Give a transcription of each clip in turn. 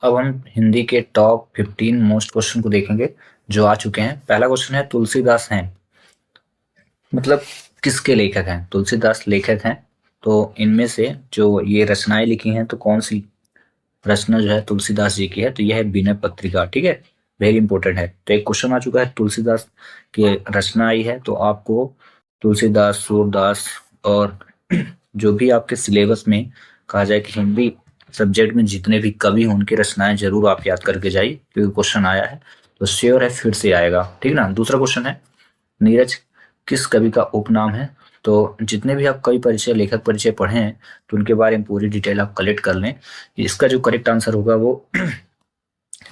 अब हम हिंदी के टॉप 15 मोस्ट क्वेश्चन को देखेंगे जो आ चुके हैं। पहला क्वेश्चन है, तुलसीदास हैं मतलब किसके लेखक हैं? तुलसीदास लेखक हैं, तो इनमें से जो ये रचनाएं लिखी हैं तो कौन सी रचना जो है तुलसीदास जी की है? तो यह है विनय पत्रिका। ठीक है, वेरी इंपॉर्टेंट है। तो एक क्वेश्चन आ चुका है, तुलसीदास की रचना आई है, तो आपको तुलसीदास, सूरदास और जो भी आपके सिलेबस में कहा जाए कि हिंदी सब्जेक्ट में जितने भी कवि हों उनकी रचनाएं जरूर आप याद करके जाइए, क्योंकि क्वेश्चन आया है तो श्योर है फिर से आएगा। ठीक ना। दूसरा क्वेश्चन है, नीरज किस कवि का उपनाम है? तो जितने भी आप कवि परिचय, लेखक परिचय पढ़े हैं तो उनके बारे में पूरी डिटेल आप कलेक्ट कर लें। इसका जो करेक्ट आंसर होगा वो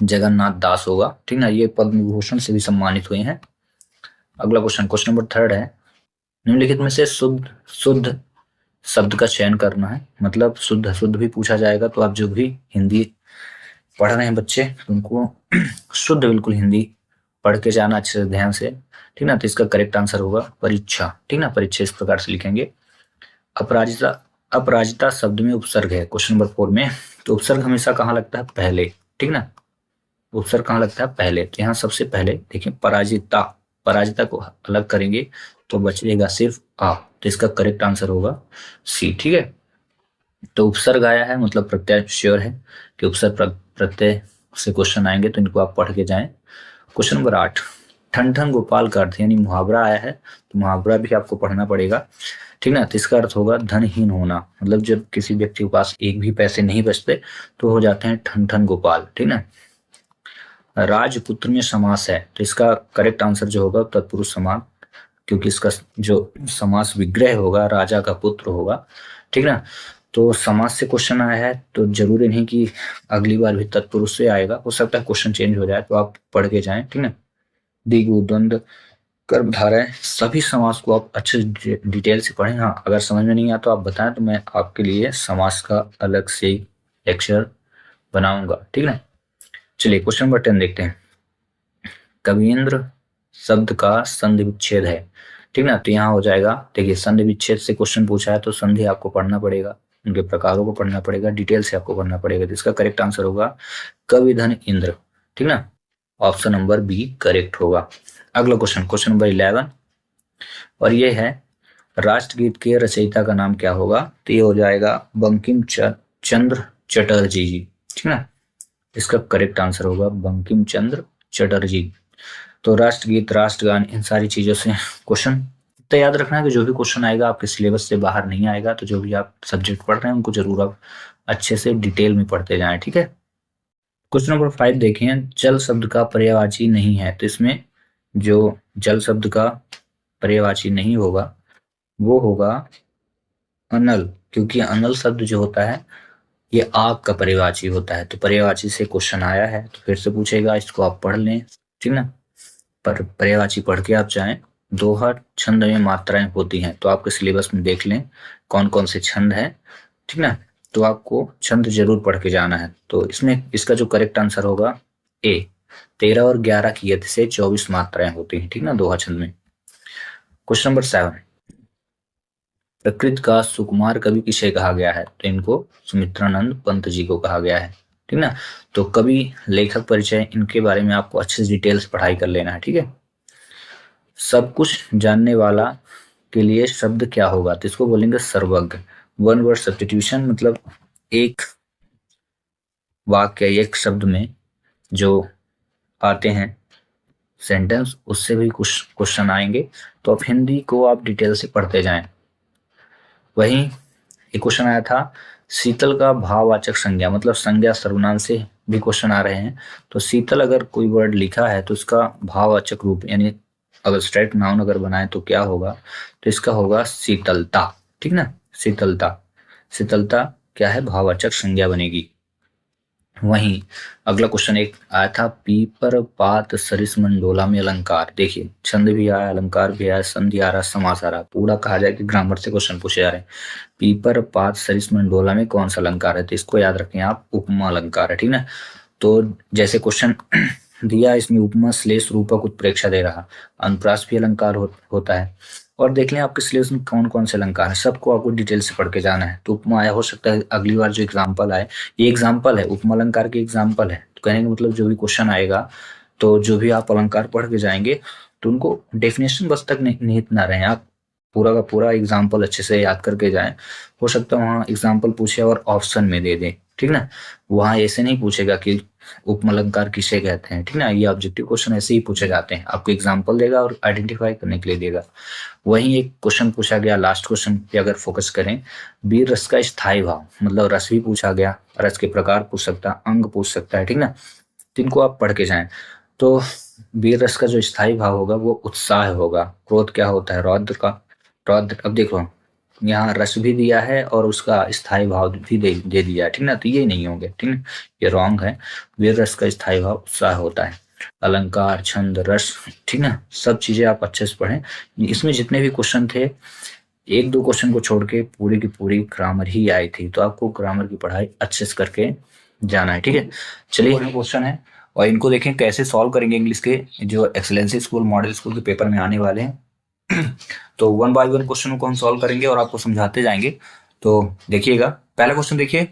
जगन्नाथ दास होगा। ठीक ना, ये पद्म विभूषण से भी सम्मानित हुए हैं। अगला क्वेश्चन, क्वेश्चन नंबर 3 है, निम्नलिखित में से शुद्ध शुद्ध शब्द का चयन करना है। मतलब शुद्ध अशुद्ध भी पूछा जाएगा, तो आप जो भी हिंदी पढ़ रहे हैं बच्चे, उनको शुद्ध बिल्कुल हिंदी पढ़ के जाना अच्छे से, ध्यान से। ठीक ना। तो इसका करेक्ट आंसर होगा परीक्षा। ठीक ना, परीक्षा इस प्रकार से लिखेंगे। अपराजिता, अपराजिता शब्द में उपसर्ग है क्वेश्चन नंबर 4 में, तो उपसर्ग हमेशा कहाँ लगता है? पहले। ठीक ना, उपसर्ग कहाँ लगता है? पहले। तो यहाँ सबसे पहले देखिए, पराजिता, पराजिता को अलग करेंगे तो बचेगा सिर्फ आ, तो इसका करेक्ट आंसर होगा सी। ठीक है, तो उपसर्ग आया है मतलब प्रत्यय श्योर है कि उपसर्ग प्रत्यय से क्वेश्चन आएंगे, तो इनको आप पढ़ के जाएं। क्वेश्चन नंबर 8, ठन ठन गोपाल का अर्थ, यानी मुहावरा आया है, तो मुहावरा भी आपको पढ़ना पड़ेगा। ठीक ना। तो इसका अर्थ होगा धनहीन होना, मतलब जब किसी व्यक्ति के पास एक भी पैसे नहीं बचते तो हो जाते हैं ठन ठन गोपाल। ठीक ना। राजपुत्र में समास है, तो इसका करेक्ट आंसर जो होगा तत्पुरुष समास, क्योंकि इसका जो समास विग्रह होगा राजा का पुत्र होगा। ठीक ना। तो समास से क्वेश्चन आया है, तो जरूरी नहीं कि अगली बार भी तत्पुरुष से आएगा, हो सकता है क्वेश्चन चेंज हो जाए, तो आप पढ़ के जाएं। ठीक ना। द्विगु, द्वंद्व, गर्भधारय, सभी समास को आप अच्छे डिटेल से पढ़ें। हाँ, अगर समझ में नहीं आता तो आप बताएं, तो मैं आपके लिए समास का अलग से लेक्चर बनाऊंगा। ठीक ना। चलिए क्वेश्चन नंबर 10 देखते हैं। कवींद्र शब्द का संधि विच्छेद है। ठीक ना। तो यहाँ हो जाएगा, देखिए संधि विच्छेद से क्वेश्चन पूछा है तो संधि आपको पढ़ना पड़ेगा, उनके प्रकारों को पढ़ना पड़ेगा, डिटेल से आपको पढ़ना पड़ेगा। तो इसका करेक्ट आंसर होगा कवि धन इंद्र। ठीक ना, ऑप्शन नंबर बी करेक्ट होगा। अगला क्वेश्चन, क्वेश्चन नंबर 11, और ये है, राष्ट्रगीत के रचयिता का नाम क्या होगा? तो ये हो जाएगा बंकिम चंद्र चटर्जी जी। ठीक ना, इसका करेक्ट आंसर होगा बंकिम चंद्र चटर्जी। तो राष्ट्रगीत, राष्ट्रगान, इन सारी चीजों से क्वेश्चन तो याद रखना है कि जो भी क्वेश्चन आएगा आपके सिलेबस से बाहर नहीं आएगा, तो जो भी आप सब्जेक्ट पढ़ रहे हैं उनको जरूर आप अच्छे से डिटेल में पढ़ते जाएं। ठीक है। क्वेश्चन नंबर 5 देखें, जल शब्द का पर्यायवाची नहीं है, तो इसमें जो जल शब्द का पर्यायवाची नहीं होगा वो होगा अनल, क्योंकि अनल शब्द जो होता है ये आग का पर्यायवाची होता है। तो पर्यायवाची से क्वेश्चन आया है तो फिर से पूछेगा, इसको आप पढ़ लें। ठीक ना, पर पर्यायवाची पढ़ के आप चाहें। दोहा छंद में मात्राएं होती हैं, तो आपके सिलेबस में देख लें कौन कौन से छंद हैं। ठीक ना, तो आपको छंद जरूर पढ़ के जाना है। तो इसमें इसका जो करेक्ट आंसर होगा ए, 13 और 11 की यति से 24 मात्राएं होती हैं। ठीक ना, दोहा छंद में। क्वेश्चन नंबर 7, प्रकृति का सुकुमार कवि किसे कहा गया है? तो इनको सुमित्रानंद पंत जी को कहा गया है। ठीक ना, तो कवि, लेखक परिचय, इनके बारे में आपको अच्छे से डिटेल्स पढ़ाई कर लेना है। ठीक है। सब कुछ जानने वाला के लिए शब्द क्या होगा? तो इसको बोलेंगे सर्वज्ञ। वन वर्ड सब्स्टिट्यूशन, मतलब एक वाक्य, एक शब्द में जो आते हैं सेंटेंस, उससे भी कुछ क्वेश्चन आएंगे, तो आप हिंदी को आप डिटेल से पढ़ते जाएं। वहीं एक क्वेश्चन आया था, शीतल का भाववाचक संज्ञा, मतलब संज्ञा सर्वनाम से भी क्वेश्चन आ रहे हैं। तो शीतल अगर कोई वर्ड लिखा है तो उसका भाववाचक रूप, यानी अगर स्ट्रेट नाउन अगर बनाए तो क्या होगा? तो इसका होगा शीतलता। ठीक ना, शीतलता, शीतलता क्या है? भाववाचक संज्ञा बनेगी। वहीं अगला क्वेश्चन एक आया था, पीपर पात सरिस मंडोला में अलंकार। देखिए छंद भी आया, अलंकार भी आया, संधि आ रहा, समास आ रहा, पूरा कहा जाए कि ग्रामर से क्वेश्चन पूछे जा रहे हैं। पीपर पात सरिस मंडोला में कौन सा अलंकार है? तो इसको याद रखें आप, उपमा अलंकार है। ठीक ना, तो जैसे क्वेश्चन दिया इसमें उपमा श्लेष रूपक उत्प्रेक्षा दे रहा, अनुप्रास भी अलंकार होता है, और देख लें आपके सिलेबस में कौन कौन से अलंकार है, सबको आपको डिटेल से पढ़ के जाना है। तो उपमा आया, हो सकता है अगली बार जो एग्जाम्पल आए, ये एग्जाम्पल है, उपमा अलंकार की एग्जाम्पल है, तो कहने का मतलब जो भी क्वेश्चन आएगा, तो जो भी आप अलंकार पढ़ के जाएंगे तो उनको डेफिनेशन बस तक निहित ना रहे, आप पूरा का पूरा एग्जाम्पल अच्छे से याद करके जाएं। हो सकता है वहाँ एग्जाम्पल पूछे और ऑप्शन में दे दें, ठीक ना, वहाँ ऐसे नहीं पूछेगा कि उपमलंकार किसे कहते हैं, ठीक ना, ये ऑब्जेक्टिव क्वेश्चन ऐसे ही पूछे जाते हैं, आपको एग्जाम्पल देगा और आइडेंटिफाई करने के लिए देगा। वहीं एक क्वेश्चन पूछा गया लास्ट क्वेश्चन पे अगर फोकस करें, वीर रस का स्थायी भाव, मतलब रस भी पूछा गया, रस के प्रकार पूछ सकता है, अंग पूछ सकता है, ठीक ना, जिनको आप पढ़ के जाएं। तो वीर रस का जो स्थायी भाव होगा वो उत्साह होगा। क्रोध क्या होता है, रौद्र का, रौद्र, अब देखो यहाँ रस भी दिया है और उसका स्थायी भाव भी दे दिया है, ठीक ना, तो ये नहीं होंगे, ठीक ना, ये रॉन्ग है। वीर रस का स्थायी भाव उत्साह होता है। अलंकार, छंद, रस, ठीक ना, सब चीजें आप अच्छे से पढ़ें। इसमें जितने भी क्वेश्चन थे, एक दो क्वेश्चन को छोड़ के पूरी की पूरी ग्रामर ही आई थी, तो आपको ग्रामर की पढ़ाई अच्छे से करके जाना है, ठीक है। चलिए क्वेश्चन है और इनको देखें कैसे सॉल्व करेंगे इंग्लिश के जो एक्सेलेंसी स्कूल, मॉडल स्कूल के पेपर में आने वाले हैं। तो वन बाय वन क्वेश्चन को हम सॉल्व करेंगे और आपको समझाते जाएंगे। तो देखिएगा, पहला क्वेश्चन देखिए,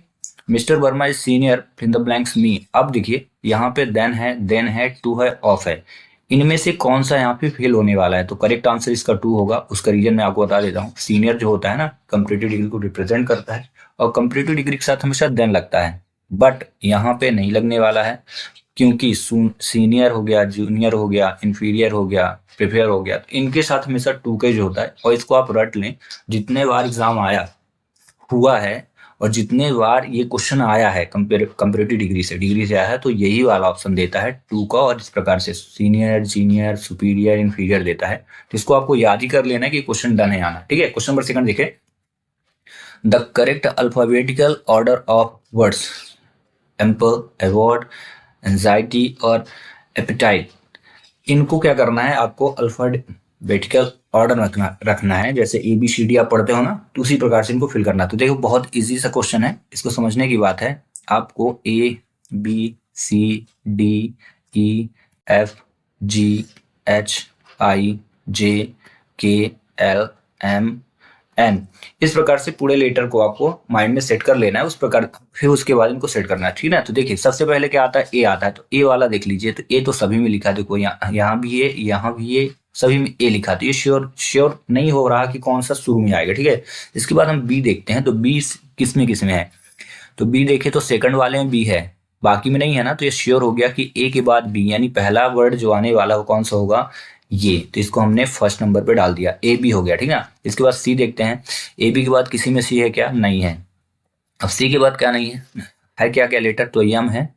mister Verma is senior in the blanks me. अब देखिए यहाँ पे देन है, टू है, ऑफ है, इनमें से कौन सा यहाँ पे फेल होने वाला है, तो करेक्ट आंसर इसका टू होगा। उसका रीजन मैं आपको बता देता हूँ। सीनियर जो होता है ना, कंपैरेटिव डिग्री को रिप्रेजेंट करता है और कंपैरेटिव डिग्री के साथ हमेशा देन लगता है, बट यहाँ पे नहीं लगने वाला है, क्योंकि सीनियर हो गया, जूनियर हो गया, इंफीरियर हो गया, प्रिपेयर हो गया, तो इनके साथ हमेशा टू के जो होता है। और इसको आप रट लें, जितने बार एग्जाम आया हुआ है और जितने बार ये क्वेश्चन आया है कंपेरेटिव डिग्री से आया है, तो यही वाला ऑप्शन देता है टू का, और इस प्रकार से सीनियर, जीनियर, सुपीरियर, इंफीरियर देता है। तो इसको आपको याद ही कर लेना है कि क्वेश्चन डन है आना, ठीक है। क्वेश्चन नंबर सेकंड देखें, the correct alphabetical order of words ample, award, anxiety और एपेटाइट, इनको क्या करना है, आपको अल्फाबेटिकल ऑर्डर रखना है। जैसे ABCD आप पढ़ते हो ना, तो उसी प्रकार से इनको फिल करना है। तो देखो बहुत इजी सा क्वेश्चन है, इसको समझने की बात है। आपको ABCDEFGHIJKLMN, इस प्रकार से पूरे लेटर को आपको माइंड में सेट कर लेना है, उस प्रकार फिर उसके बाद इनको सेट करना है, ठीक है। तो देखिए सबसे पहले क्या आता है, ए आता है, तो ए वाला देख लीजिए। तो ए तो सभी में लिखा है, देखो यहाँ भी है, यहाँ भी है, सभी में ए लिखा। तो ये श्योर नहीं हो रहा कि कौन सा शुरू में आएगा, ठीक है। इसके बाद हम बी देखते हैं, तो बी किस में है, तो बी देखे तो सेकंड वाले में बी है, बाकी में नहीं है ना। तो ये श्योर हो गया कि ए के बाद बी, यानी पहला वर्ड जो आने वाला वो कौन सा होगा, ये। तो इसको हमने फर्स्ट नंबर पे डाल दिया, ए बी हो गया, ठीक है। इसके बाद सी देखते हैं, ए बी के बाद किसी में सी है क्या, नहीं है। अब सी के बाद क्या नहीं है क्या क्या लेटर, तो यम है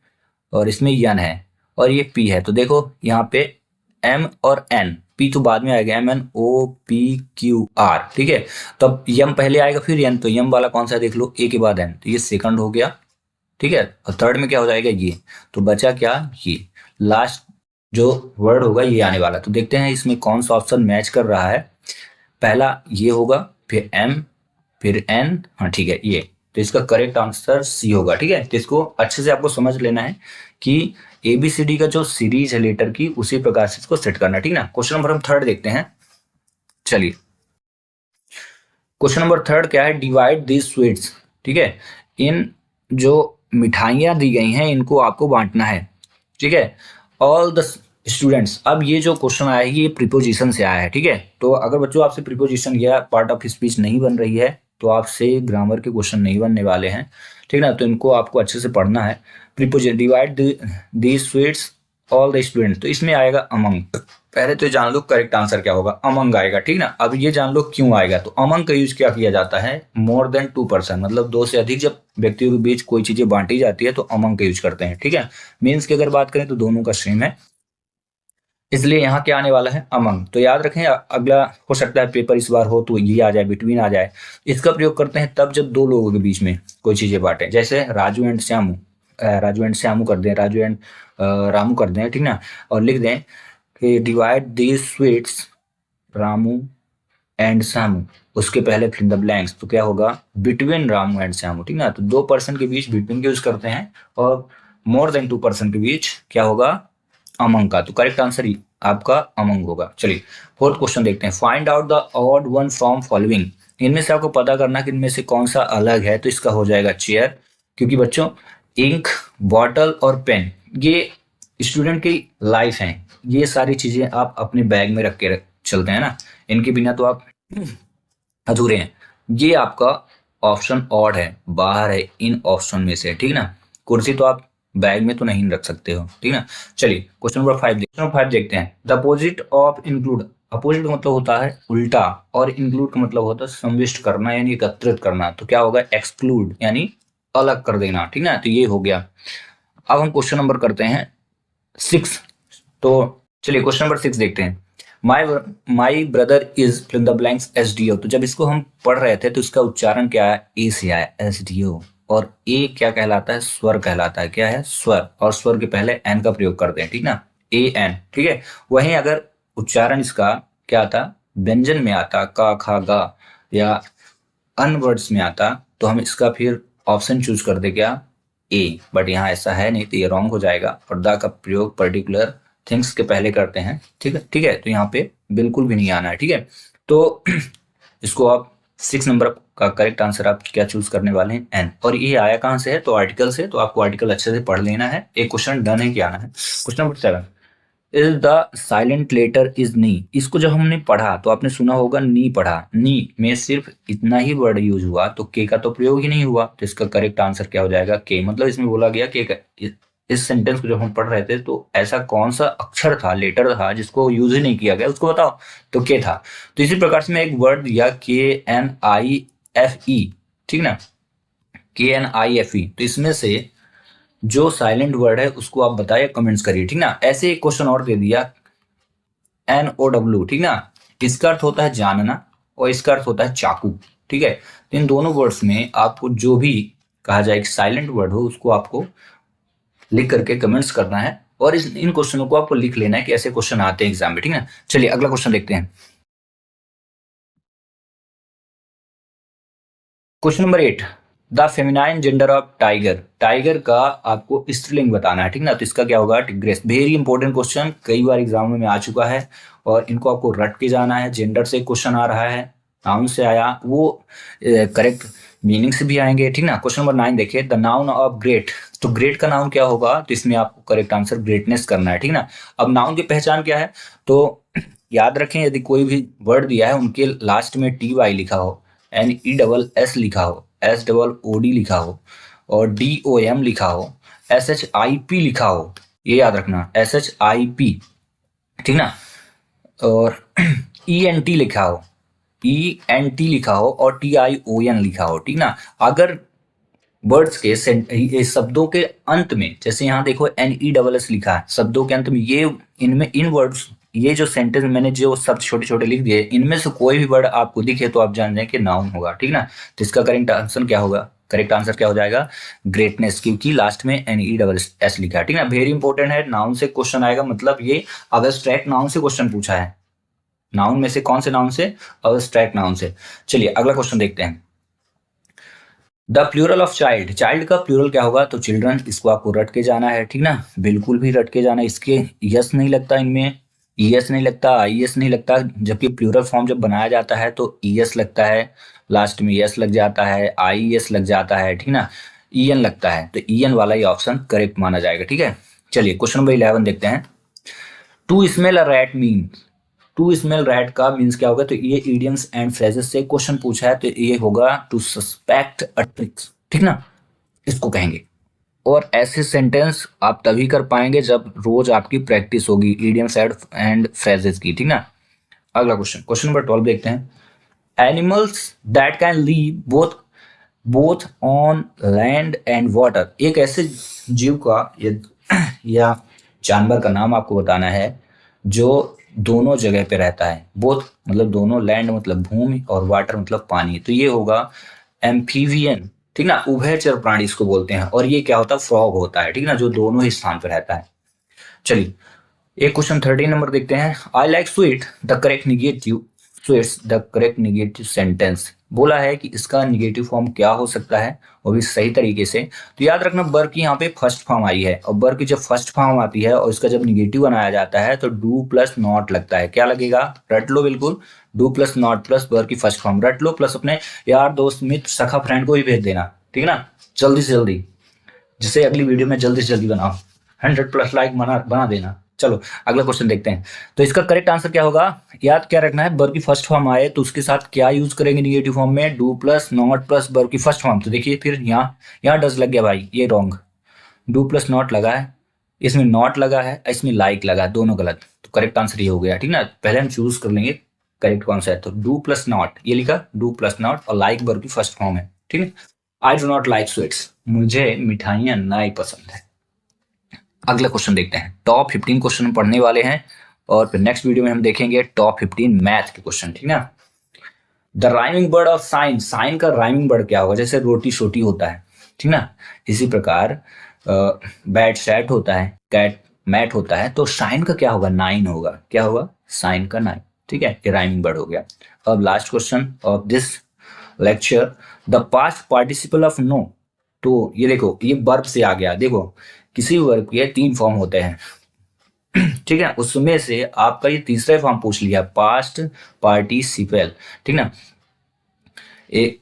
और इसमें यन है और ये पी है। तो देखो यहाँ पे एम और एन, पी तो बाद में आएगा, MNOPQR, ठीक है। तो अब यम पहले आएगा फिर एन, तो यम वाला कौन सा है देख लो, ए के बाद एन, तो ये सेकंड हो गया, ठीक है। और थर्ड में क्या हो जाएगा, ये। तो बचा क्या, ये लास्ट जो वर्ड होगा ये आने वाला। तो देखते हैं इसमें कौन सा ऑप्शन मैच कर रहा है। पहला ये होगा, फिर एम, फिर एन, हाँ ठीक है ये। तो इसका करेक्ट आंसर सी होगा, ठीक है। तो इसको अच्छे से आपको समझ लेना है कि ABCD का जो सीरीज है लेटर की, उसी प्रकार से इसको सेट करना है, ठीक ना। क्वेश्चन नंबर हम थर्ड देखते हैं। चलिए क्वेश्चन नंबर थर्ड क्या है, डिवाइड दीज स्वीट्स, ठीक है। इन जो मिठाइयाँ दी गई हैं इनको आपको बांटना है, ठीक है। ऑल द स्टूडेंट्स, अब ये जो क्वेश्चन आया है ये प्रीपोजिशन से आया है, ठीक है। तो अगर बच्चों आपसे प्रीपोजिशन या पार्ट ऑफ स्पीच नहीं बन रही है, तो आपसे ग्रामर के क्वेश्चन नहीं बनने वाले हैं, ठीक ना। तो इनको आपको अच्छे से पढ़ना है। Preposition, divide these sweets all the students, तो इसमें आएगा अमंग। पहले तो जान लो करेक्ट आंसर क्या होगा, अमंग आएगा, ठीक ना। अब ये जान लो क्यों आएगा, तो अमंग का यूज क्या किया जाता है, मोर देन 2 पर्सन, मतलब 2 से अधिक जब व्यक्तियों के बीच कोई चीजें बांटी जाती है तो अमंग का यूज करते हैं, ठीक है। मीन्स की अगर बात करें तो दोनों का सेम है, इसलिए यहाँ क्या आने वाला है, अमंग। तो याद रखें, अगला हो सकता है पेपर इस बार हो तो ये आ जाए, बिटवीन आ जाए। इसका प्रयोग करते हैं तब जब दो लोगों के बीच में कोई चीजें बांटे, जैसे राजू एंड श्यामू, राजू एंड श्यामू कर दें, राजू एंड रामू कर दें, ठीक ना। और लिख दें कि divide these sweets Ramu and Shyamu, उसके पहले फिल द ब्लैंक्स, तो क्या होगा, बिटवीन रामू एंड श्यामू, ठीक ना। तो 2 पर्सन के बीच बिटवीन का यूज करते हैं और मोर देन 2 पर्सन के बीच क्या होगा, अमंग का। तो करेक्ट आंसर आपका अमंग होगा। चलिए फोर्थ क्वेश्चन देखते हैं, find out the odd one from following. इनमें से आपको पता करना कि इनमें से कौन सा अलग है, तो इसका हो जाएगा चेयर, क्योंकि बच्चों इंक, बॉटल और पेन ये स्टूडेंट की लाइफ है, ये सारी चीजें आप अपने बैग में रख के चलते हैं ना, इनके बिना तो आप अधूरे हैं। ये आपका ऑप्शन ऑड है, बाहर है इन ऑप्शन में से, ठीक ना। कुर्सी तो आप बैग में तो नहीं रख सकते हो, ठीक ना। चलिए क्वेश्चन नंबर 5 देखते हैं, the opposite of include. Opposite का मतलब होता है उल्टा, और इंक्लूड का मतलब होता है समाविष्ट करना यानी एकत्रित करना। तो क्या होगा, एक्सक्लूड यानी अलग कर देना, ठीक ना। तो ये हो गया। अब हम क्वेश्चन नंबर करते हैं 6। तो चलिए क्वेश्चन नंबर 6 देखते हैं, my brother is fill the blanks SDO. तो जब इसको हम पढ़ रहे थे तो इसका उच्चारण क्या है, ए से आया एसडीओ, और ए क्या कहलाता है, स्वर कहलाता है। क्या है, स्वर, और स्वर के पहले एन का प्रयोग करते हैं, ठीक ना, ए एन, ठीक है। वहीं अगर उच्चारण इसका क्या आता, व्यंजन में आता, का खा गा, या अन वर्ड्स में आता, तो हम इसका फिर ऑप्शन चूज कर दे क्या, ए। बट यहाँ ऐसा है नहीं, तो ये रॉन्ग हो जाएगा, और द का प्रयोग पर्टिकुलर थिंग्स के पहले करते हैं, ठीक है, ठीक है। तो यहाँ पे बिल्कुल भी नहीं आना है, ठीक है। तो इसको आप 6 नंबर का करेक्ट आंसर आप क्या चूज करने वाले हैं, एन। और ये आया कहाँ से है, तो आर्टिकल से, तो आपको आर्टिकल अच्छे से पढ़ लेना है। एक क्वेश्चन डन है, क्या आना है। Question number 7, is the silent letter is knee. इसको जब हमने पढ़ा तो आपने सुना होगा नी पढ़ा, नी में सिर्फ इतना ही वर्ड यूज हुआ, तो के का तो प्रयोग ही नहीं हुआ, तो इसका करेक्ट आंसर क्या हो जाएगा, के। मतलब इसमें बोला गया कि इस सेंटेंस को जब हम पढ़ रहे थे तो ऐसा कौन सा अक्षर था, लेटर था, जिसको यूज ही नहीं किया गया, उसको बताओ, तो के था। तो इसी प्रकार से मैं एक वर्ड दिया KNIFE, ठीक ना, KNIFE। तो इसमें से जो साइलेंट वर्ड है उसको आप बताइए, कमेंट्स करिए, ठीक ना। ऐसे एक क्वेश्चन और दे दिया NOW, ठीक ना, इसका अर्थ होता है जानना, और इसका अर्थ होता है चाकू, ठीक है। तो इन दोनों वर्ड्स में आपको जो भी कहा जाए साइलेंट वर्ड हो, उसको आपको लिख करके कमेंट्स करना है, और इन क्वेश्चनों को आपको लिख लेना है कि ऐसे क्वेश्चन आते हैं एग्जाम में, ठीक है। चलिए अगला क्वेश्चन देखते हैं, question number 8, the feminine gender of tiger. Tiger का आपको स्त्रीलिंग बताना है, ठीक ना। तो इसका क्या होगा, टिग्रेस। वेरी इंपॉर्टेंट क्वेश्चन, कई बार एग्जाम में आ चुका है, और इनको आपको रट के जाना है। जेंडर से क्वेश्चन आ रहा है, नाउन से आया, वो करेक्ट मीनिंग से भी आएंगे, ठीक ना। क्वेश्चन नंबर 9 देखिए, द नाउन ऑफ ग्रेट। तो ग्रेट का नाउन क्या होगा, तो इसमें आपको करेक्ट आंसर ग्रेटनेस करना है, ठीक ना। अब नाउन की पहचान क्या है, तो याद रखें, यदि कोई भी वर्ड दिया है उनके लास्ट में TY लिखा हो, NESS लिखा हो, SOOD लिखा हो, और DOM लिखा हो, SHIP लिखा हो, ये याद रखना, SHIP, ठीक ना। और ENT लिखा हो, ENT लिखा हो, और TION लिखा हो, ठीक ना। अगर वर्ड्स के शब्दों के अंत में, जैसे यहाँ देखो NESS लिखा है शब्दों के अंत में, ये इनमें इन वर्ड्स, ये जो सेंटेंस मैंने जो शब्द छोटे छोटे लिख दिए, इनमें से कोई भी वर्ड आपको दिखे तो आप जान जाए कि नाउन होगा, ठीक ना। तो इसका करेक्ट आंसर क्या होगा, करेक्ट आंसर क्या हो जाएगा, ग्रेटनेस, क्योंकि लास्ट में NESS लिखा है, ठीक ना। वेरी इंपॉर्टेंट है, नाउन से क्वेश्चन आएगा, मतलब ये अब्स्ट्रैक्ट नाउन से क्वेश्चन पूछा है। नाउन में से कौन से नाउन से, अब्स्ट्रैक्ट नाउन से। चलिए अगला क्वेश्चन देखते हैं, the plural of child. Child का प्लूरल क्या होगा, तो चिल्ड्रन। इसको आपको रट के जाना है, ठीक ना, बिल्कुल भी रट के जाना। इसके यस नहीं लगता, इनमें ES नहीं लगता, IES नहीं लगता, जबकि प्लूरल फॉर्म जब बनाया जाता है तो ES लगता है, लास्ट में यस लग जाता है, IES लग जाता है, ठीक ना, EN लगता है। तो EN वाला ही ऑप्शन करेक्ट माना जाएगा, ठीक है। चलिए क्वेश्चन नंबर 11 देखते हैं, to smell a rat mean. To smell rat का मीन्स क्या होगा, तो ये इडियम्स एंड फ्रेजेस से क्वेश्चन पूछा है, तो ये होगा टू सस्पेक्ट अ ट्रिक्स, ठीक ना, इसको कहेंगे। और ऐसे सेंटेंस आप तभी कर पाएंगे जब रोज आपकी प्रैक्टिस होगी इडियम्स एंड फ्रेजेस की, ठीक ना। अगला क्वेश्चन, क्वेश्चन नंबर 12 देखते हैं, animals that can leave both both on land and water. एक ऐसे जीव का या जानवर का नाम आपको बताना है जो दोनों जगह पे रहता है। बोथ मतलब दोनों, लैंड मतलब भूमि, और वाटर मतलब पानी। तो ये होगा एम्फीवियन, ठीक ना, उभयचर प्राणी इसको बोलते हैं। और ये क्या होता है, फ्रॉग होता है, ठीक ना, जो दोनों ही स्थान पे रहता है। चलिए एक क्वेश्चन 13 नंबर देखते हैं, I like sweet. The correct negative so it's the correct negative sentence. बोला है कि इसका निगेटिव फॉर्म क्या हो सकता है, वो भी सही तरीके से। तो याद रखना वर्ब की यहाँ पे फर्स्ट फॉर्म आई है, और वर्ब की जब फर्स्ट फॉर्म आती है और इसका जब निगेटिव बनाया जाता है तो डू प्लस नॉट लगता है। क्या लगेगा, रट लो बिल्कुल, do plus not plus verb की फर्स्ट फॉर्म रट लो, प्लस अपने यार दोस्त मित्र सखा फ्रेंड को भी भेज देना, ठीक है ना, जल्दी से जल्दी, जिससे अगली वीडियो में जल्दी से जल्दी बनाओ, 100+ लाइक बना देना। चलो अगला क्वेश्चन देखते हैं। तो इसका करेक्ट आंसर क्या होगा, याद क्या रखना है, वर्ब की फर्स्ट फॉर्म आए तो उसके साथ क्या यूज करेंगे निगेटिव फॉर्म में, do plus not plus verb की फर्स्ट फॉर्म। तो देखिए फिर यहाँ डज लग गया भाई, ये रॉन्ग, डू प्लस नॉट लगा है, इसमें नॉट लगा है, इसमें लाइक लगा है, दोनों गलत। तो करेक्ट आंसर ये हो गया, ठीक ना। पहले हम चूज कर लेंगे करेक्ट कौन सा है। तो डू प्लस नॉट, ये लिखा डू प्लस नॉट, और लाइक वर्ब की फर्स्ट फॉर्म है, ठीक है। I do not like sweets, मुझे मिठाइयां नहीं पसंद है। अगला क्वेश्चन देखते हैं। टॉप 15 क्वेश्चन पढ़ने वाले हैं, और फिर नेक्स्ट वीडियो में हम देखेंगे टॉप 15 मैथ के क्वेश्चन, ठीक ना। The rhyming word of sign, sign का राइमिंग वर्ड क्या होगा, जैसे रोटी छोटी होता है, ठीक ना, इसी प्रकार बैट सैट होता है, कैट मैट होता है, तो साइन का क्या होगा, नाइन होगा। क्या होगा, साइन का नाइन, ठीक है, ये राइमिंग वर्ड हो गया। अब last question of this lecture, the past participle of know. तो ये देखो, ये वर्ब से आ गया। देखो किसी वर्ब के 3 फॉर्म होते हैं, ठीक है, उसमें से आपका ये तीसरा फॉर्म पूछ लिया, पास्ट पार्टिसिपल, ठीक ना।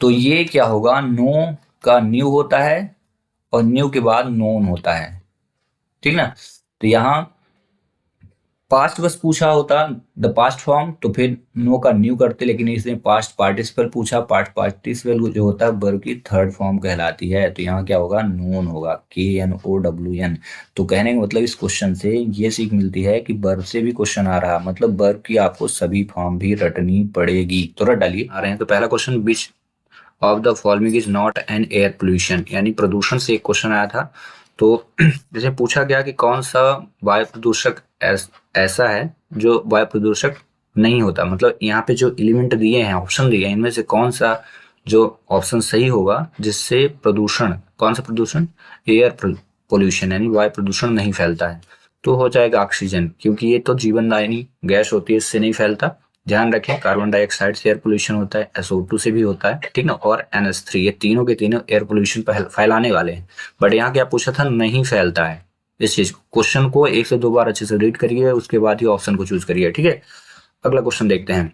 तो ये क्या होगा, नो का न्यू होता है, और न्यू के बाद नोन होता है, ठीक ना। तो यहाँ पास्ट बस पूछा होता द पास्ट फॉर्म तो फिर नो का न्यू करते, लेकिन इसने पास्ट पार्टिसिपल पूछा, पास्ट पार्टिसिपल जो होता है वर्ब की थर्ड फॉर्म कहलाती है। तो यहाँ क्या होगा, नोन होगा, KNOWN। तो कहने का मतलब इस क्वेश्चन से ये सीख मिलती है कि वर्ब से भी क्वेश्चन आ रहा, मतलब वर्ब की आपको सभी फॉर्म भी रटनी पड़ेगी। तो रट डालिए आ रहे हैं। तो पहला question, which of the following is not an air pollution, यानी प्रदूषण से एक क्वेश्चन आया था। तो जैसे पूछा गया कि कौन सा वायु प्रदूषक ऐसा है जो वायु प्रदूषक नहीं होता, मतलब यहाँ पे जो एलिमेंट दिए हैं, ऑप्शन दिए हैं, इनमें से कौन सा जो ऑप्शन सही होगा जिससे प्रदूषण, कौन सा प्रदूषण, एयर पोल्यूशन यानी वायु प्रदूषण नहीं फैलता है। तो हो जाएगा ऑक्सीजन, क्योंकि ये तो जीवनदायिनी गैस होती है, इससे नहीं फैलता। ध्यान रखें, कार्बन डाइऑक्साइड से एयर पोल्यूशन होता है, SO2 से भी होता है, ठीक ना, और NH3, ये तीनों के तीनों एयर पोल्यूशन फैलाने वाले हैं। बट यहाँ क्या पूछा था, नहीं फैलता है। इस चीज क्वेश्चन को 1 से 2 बार अच्छे से रीड करिए, उसके बाद ही ऑप्शन को चूज करिए, ठीक है। अगला क्वेश्चन देखते हैं।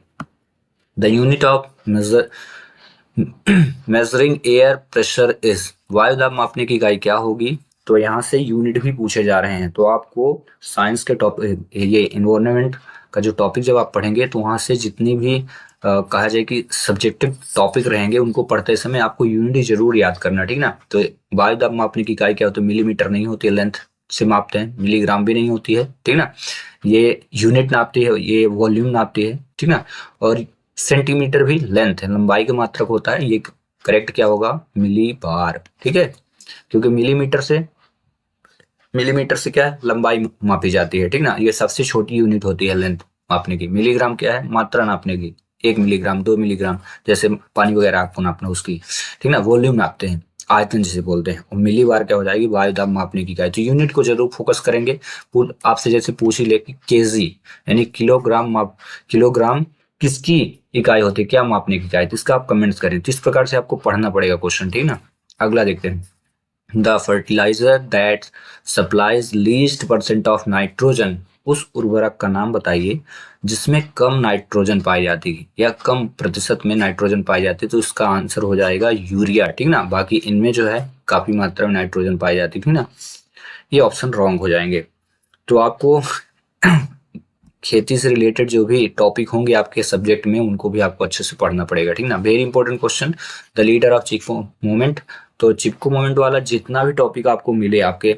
The unit of measuring air pressure is, वायु दाब मापने की इकाई क्या होगी। तो यहाँ से यूनिट भी पूछे जा रहे हैं। तो आपको साइंस के टॉपिक, ये इन्वायरमेंट का जो टॉपिक जब आप पढ़ेंगे तो वहाँ से जितनी भी कहा जाए कि सब्जेक्टिव टॉपिक रहेंगे, उनको पढ़ते समय आपको यूनिट जरूर याद करना, ठीक ना। तो वायु दाब मापने की इकाई क्या होती है, मिलीमीटर नहीं होती है, लेंथ से मापते हैं, मिलीग्राम भी नहीं होती है, ठीक ना। ये यूनिट नापती है, ये वॉल्यूम नापती है, ठीक ना। और सेंटीमीटर भी लेंथ है, लंबाई का मात्रक होता है। ये करेक्ट क्या होगा, मिली बार, ठीक है, क्योंकि मिलीमीटर से क्या है, लंबाई मापी जाती है, ठीक ना। ये सबसे छोटी यूनिट होती है लेंथ मापने की। मिलीग्राम क्या है, मात्रा नापने की, 1 मिलीग्राम 2 मिलीग्राम, जैसे पानी वगैरह आपको नापना उसकी, ठीक ना। वॉल्यूम नापते हैं, आयतन जिसे बोलते हैं। और मिली बार क्या हो जाएगी, वायु दाब मापने की इकाई। तो यूनिट को जरूर फोकस करेंगे। आपसे जैसे पूछ ही ले कि केजी यानी किलोग्राम किसकी इकाई होती है, क्या मापने की इकाई, तो इसका आप कमेंट्स करें। तो इस प्रकार से आपको पढ़ना पड़ेगा क्वेश्चन, ठीक ना। अगला देखते हैं। The fertilizer that supplies least % of nitrogen, उस उर्वरक का नाम बताइए जिसमें कम नाइट्रोजन पाई जाती है या कम प्रतिशत में नाइट्रोजन पाई जाती है। तो इसका आंसर हो जाएगा यूरिया, ठीक ना। बाकी इनमें जो है काफी मात्रा में नाइट्रोजन पाई जाती है ना, ये ऑप्शन रॉन्ग हो जाएंगे। तो आपको खेती से रिलेटेड जो भी टॉपिक होंगे आपके सब्जेक्ट में, उनको भी आपको अच्छे से पढ़ना पड़ेगा, ठीक ना। Very important question, the leader of Chipko movement. तो चिपको मूवमेंट वाला जितना भी टॉपिक आपको मिले आपके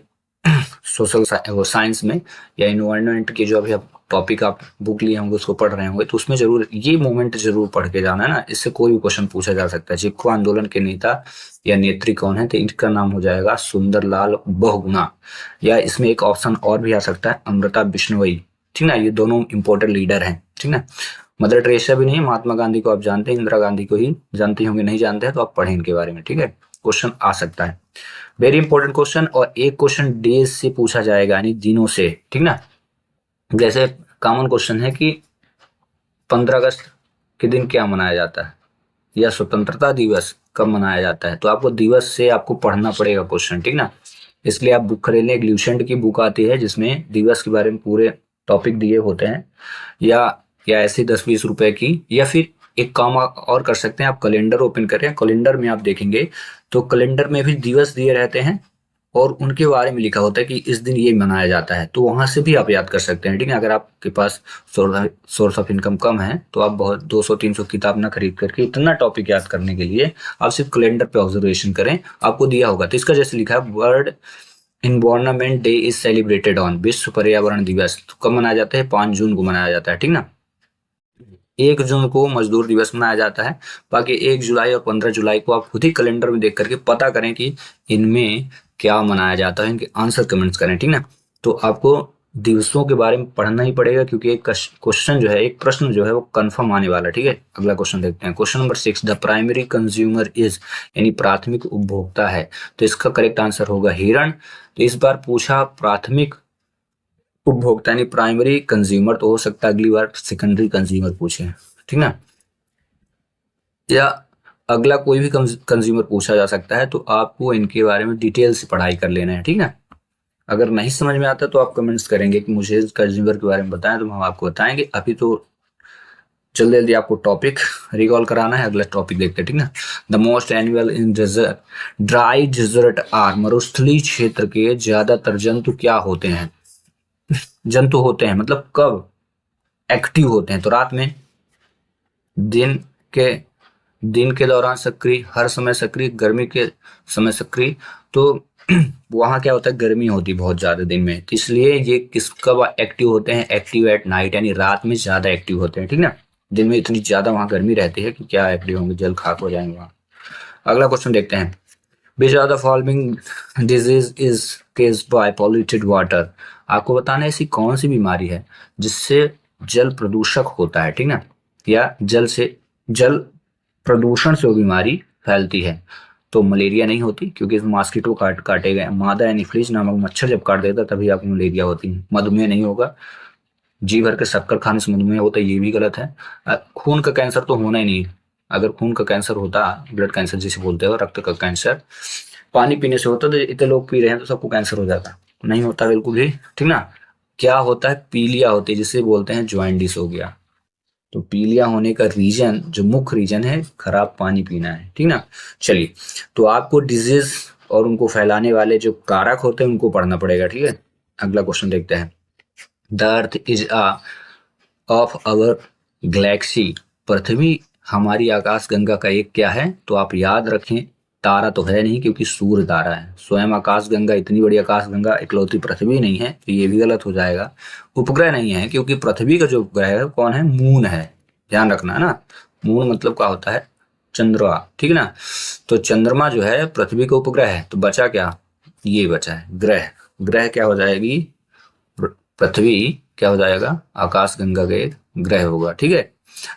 सोशल साइंस में या इन्वायरमेंट के जो अभी आप टॉपिक आप बुक लिए होंगे उसको पढ़ रहे होंगे, तो उसमें जरूर ये मूवमेंट जरूर पढ़ के जाना है ना। इससे कोई भी क्वेश्चन पूछा जा सकता है। चिपको आंदोलन के नेता या नेत्री कौन है, तो इनका नाम हो जाएगा सुंदरलाल बहुगुणा, या इसमें एक ऑप्शन और भी आ सकता है, अमृता बिश्नोई, ठीक ना। ये दोनों इंपॉर्टेंट लीडर हैं, ठीक ना। मदर टेरेसा भी नहीं है, महात्मा गांधी को आप जानते हैं, इंदिरा गांधी को ही जानते होंगे, नहीं जानते हैं तो आप पढ़ें इनके बारे में, ठीक है। क्वेश्चन आ सकता है, वेरी इंपॉर्टेंट क्वेश्चन। और एक क्वेश्चन डेज से पूछा जाएगा, यानी दिनों से, ठीक ना। जैसे कॉमन क्वेश्चन है कि 15 अगस्त के दिन क्या मनाया जाता है, या स्वतंत्रता दिवस कब मनाया जाता है। तो आपको दिवस से आपको पढ़ना पड़ेगा क्वेश्चन, ठीक ना। इसलिए आप बुक खरीद लें, एक ल्यूसेंट की बुक आती है जिसमें दिवस के बारे में पूरे टॉपिक दिए होते हैं, या ऐसे 10-20 रुपए की, या फिर एक काम और कर सकते हैं, आप कैलेंडर ओपन करें, कैलेंडर में आप देखेंगे तो कैलेंडर में भी दिवस दिए रहते हैं और उनके बारे में लिखा होता है कि इस दिन ये मनाया जाता है, तो वहां से भी आप याद कर सकते हैं, ठीक है। अगर आपके पास सोर्स ऑफ इनकम कम है तो आप बहुत 200-300 किताब ना खरीद करके इतना टॉपिक याद करने के लिए आप सिर्फ कैलेंडर पे ऑब्जर्वेशन करें, आपको दिया होगा। तो इसका जैसे लिखा है, world environment day is celebrated on, विश्व पर्यावरण दिवस तो कब मनाया जाता है, 5 जून को मनाया जाता है, ठीक ना। 1 जून को मजदूर दिवस मनाया जाता है। बाकी 1 जुलाई और 15 जुलाई को आप खुद ही कैलेंडर में देख करके पता करें कि इनमें क्या मनाया जाता है, इनके आंसर कमेंट्स करें, ठीक ना। तो आपको दिवसों के बारे में पढ़ना ही पड़ेगा, क्योंकि एक क्वेश्चन जो है, एक प्रश्न जो है वो कंफर्म आने वाला है, ठीक है। अगला क्वेश्चन देखते हैं, question number 6, the primary consumer is, यानी प्राथमिक उपभोक्ता है, तो इसका करेक्ट आंसर होगा हिरण। तो इस बार पूछा प्राथमिक उपभोक्ता यानी प्राइमरी कंज्यूमर, तो हो सकता है अगली बार सेकेंडरी कंज्यूमर पूछे, ठीक ना। या अगला कोई भी कंज्यूमर पूछा जा सकता है, तो आपको इनके बारे में डिटेल से पढ़ाई कर लेना है, ठीक ना। अगर नहीं समझ में आता तो आप कमेंट्स करेंगे कि मुझे कंज्यूमर के बारे में बताएं, तो हम आपको बताएंगे। अभी तो जल्दी जल्दी आपको टॉपिक रिकॉल कराना है, अगला टॉपिक देखते हैं, ठीक ना। The most annual in desert, dry desert are, मरुस्थलीय क्षेत्र के ज्यादातर जंतु क्या होते हैं, जंतु होते हैं मतलब कब एक्टिव होते हैं, तो रात में, दिन के दौरान सक्रिय, हर समय सक्रिय, गर्मी के समय सक्रिय। तो वहां क्या होता है, गर्मी होती है बहुत ज्यादा दिन में, तो इसलिए ये कब एक्टिव होते हैं, एक्टिव एट नाइट, यानी रात में ज्यादा एक्टिव होते हैं, ठीक ना। दिन में इतनी ज्यादा वहां गर्मी रहती है कि क्या एक्टिव होंगे, जल खाक हो जाएंगे वहां। अगला क्वेश्चन देखते हैं, which are the following disease is caused by polluted water, आपको बताना है ऐसी कौन सी बीमारी है जिससे जल प्रदूषक होता है, ठीक ना, या जल प्रदूषण से वो बीमारी फैलती है। तो मलेरिया नहीं होती, क्योंकि इसमें मॉस्किटो काटे गए, मादा एनीफ्लीज नामक मच्छर जब काट देता तभी आपको मलेरिया होती है। मधुमेह नहीं होगा, जी भर के शक्कर खाने से मधुमेह होता है, ये भी गलत है। खून का कैंसर तो होना ही नहीं, अगर खून का कैंसर होता, ब्लड कैंसर जिसे बोलते हो, रक्त का कैंसर पानी पीने से होता तो इतने लोग पी रहे हैं तो सबको कैंसर हो जाता, नहीं होता बिल्कुल भी, ठीक ना। क्या होता है, पीलिया होती है, जिसे बोलते हैं ज्वाइंटिस हो गया। तो पीलिया होने का रीजन, जो मुख्य रीजन है, खराब पानी पीना है, ठीक ना। चलिए, तो आपको डिजीज और उनको फैलाने वाले जो कारक होते हैं उनको पढ़ना पड़ेगा, ठीक है। अगला क्वेश्चन देखते हैं, the earth is a of our galaxy, पृथ्वी हमारी आकाश गंगा का एक क्या है, तो आप याद रखें, तारा तो है नहीं क्योंकि सूर्य तारा है, स्वयं आकाश गंगा, इतनी बड़ी आकाश गंगा इकलौती पृथ्वी नहीं है, तो ये भी गलत हो जाएगा। उपग्रह नहीं है, क्योंकि पृथ्वी का जो उपग्रह है कौन है, मून है, ध्यान रखना है ना। मून मतलब क्या होता है, चंद्रमा, ठीक है ना। तो चंद्रमा जो है पृथ्वी का उपग्रह है, तो बचा क्या, ये बचा है ग्रह। ग्रह क्या हो जाएगी, पृथ्वी क्या हो जाएगा, आकाश गंगा का एक ग्रह होगा, ठीक है।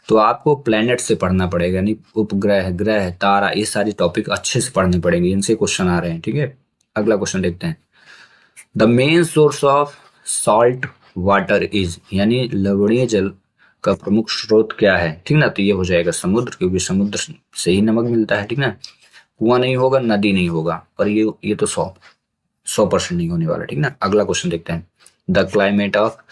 तो आपको प्लेनेट से पढ़ना पड़ेगा, यानी उपग्रह, ग्रह, तारा, ये सारी टॉपिक अच्छे से पढ़ने पड़ेंगे, इनसे क्वेश्चन आ रहे हैं, ठीक है। अगला क्वेश्चन देखते हैं, the main source of salt water is, यानी लवणीय जल का प्रमुख स्रोत क्या है, ठीक ना। तो ये हो जाएगा समुद्र, क्योंकि समुद्र से ही नमक मिलता है, ठीक ना। कुआं नहीं होगा, नदी नहीं होगा, और ये तो 100% नहीं होने वाला, ठीक ना। अगला क्वेश्चन देखते हैं, the climate of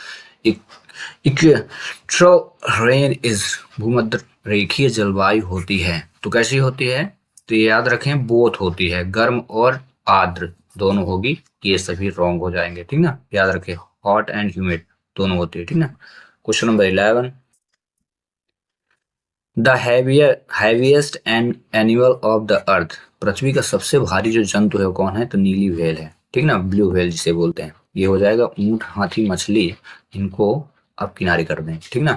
equatorial is, भूमध्य रेखीय जलवायु होती है, तो कैसी होती है, तो ये याद रखें, बोथ होती है, गर्म और आर्द्र दोनों होगी, ये सभी रॉन्ग हो जाएंगे, ठीक ना। याद रखें, हॉट एंड ह्यूमिड दोनों होती है, ठीक ना। Question number 11, the heaviest animal of the earth, पृथ्वी का सबसे भारी जो जंतु है वो कौन है, तो नीली व्हेल है, ठीक ना, ब्लू व्हेल जिसे बोलते हैं। ये हो जाएगा ऊंट, हाथी, मछली, इनको आप किनारे कर दें, ठीक ना।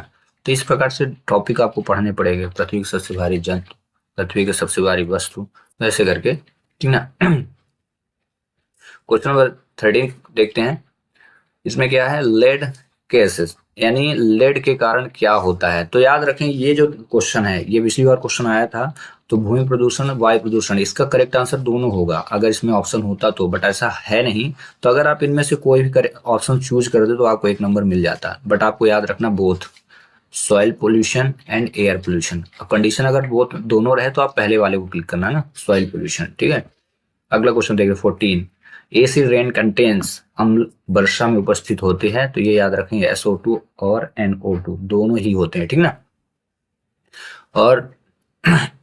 तो इस प्रकार से टॉपिक आपको पढ़ने पड़ेंगे, पृथ्वी की सबसे भारी जंतु, पृथ्वी की सबसे भारी वस्तु, ऐसे करके, ठीक ना। क्वेश्चन नंबर 13 देखते हैं, इसमें क्या है, लेड केसेस, यानी लेड के कारण क्या होता है। तो याद रखें, ये जो क्वेश्चन है ये पिछली बार क्वेश्चन आया था, तो भूमि प्रदूषण, वायु प्रदूषण, इसका करेक्ट आंसर दोनों होगा अगर इसमें ऑप्शन होता तो, बट ऐसा है नहीं। तो अगर आप इनमें से कोई भी ऑप्शन चूज कर दे तो आपको 1 नंबर मिल जाता, बट आपको याद रखना both, soil pollution and air pollution. Condition अगर वो दोनों रहे तो आप पहले वाले को क्लिक करना है ना, सॉइल पोल्यूशन। ठीक है, अगला क्वेश्चन देखिए 14। एसिड रेन कंटेन्स, अम्ल वर्षा में उपस्थित होते हैं, तो ये याद रखेंगे SO2 और NO2 दोनों ही होते हैं। ठीक ना। और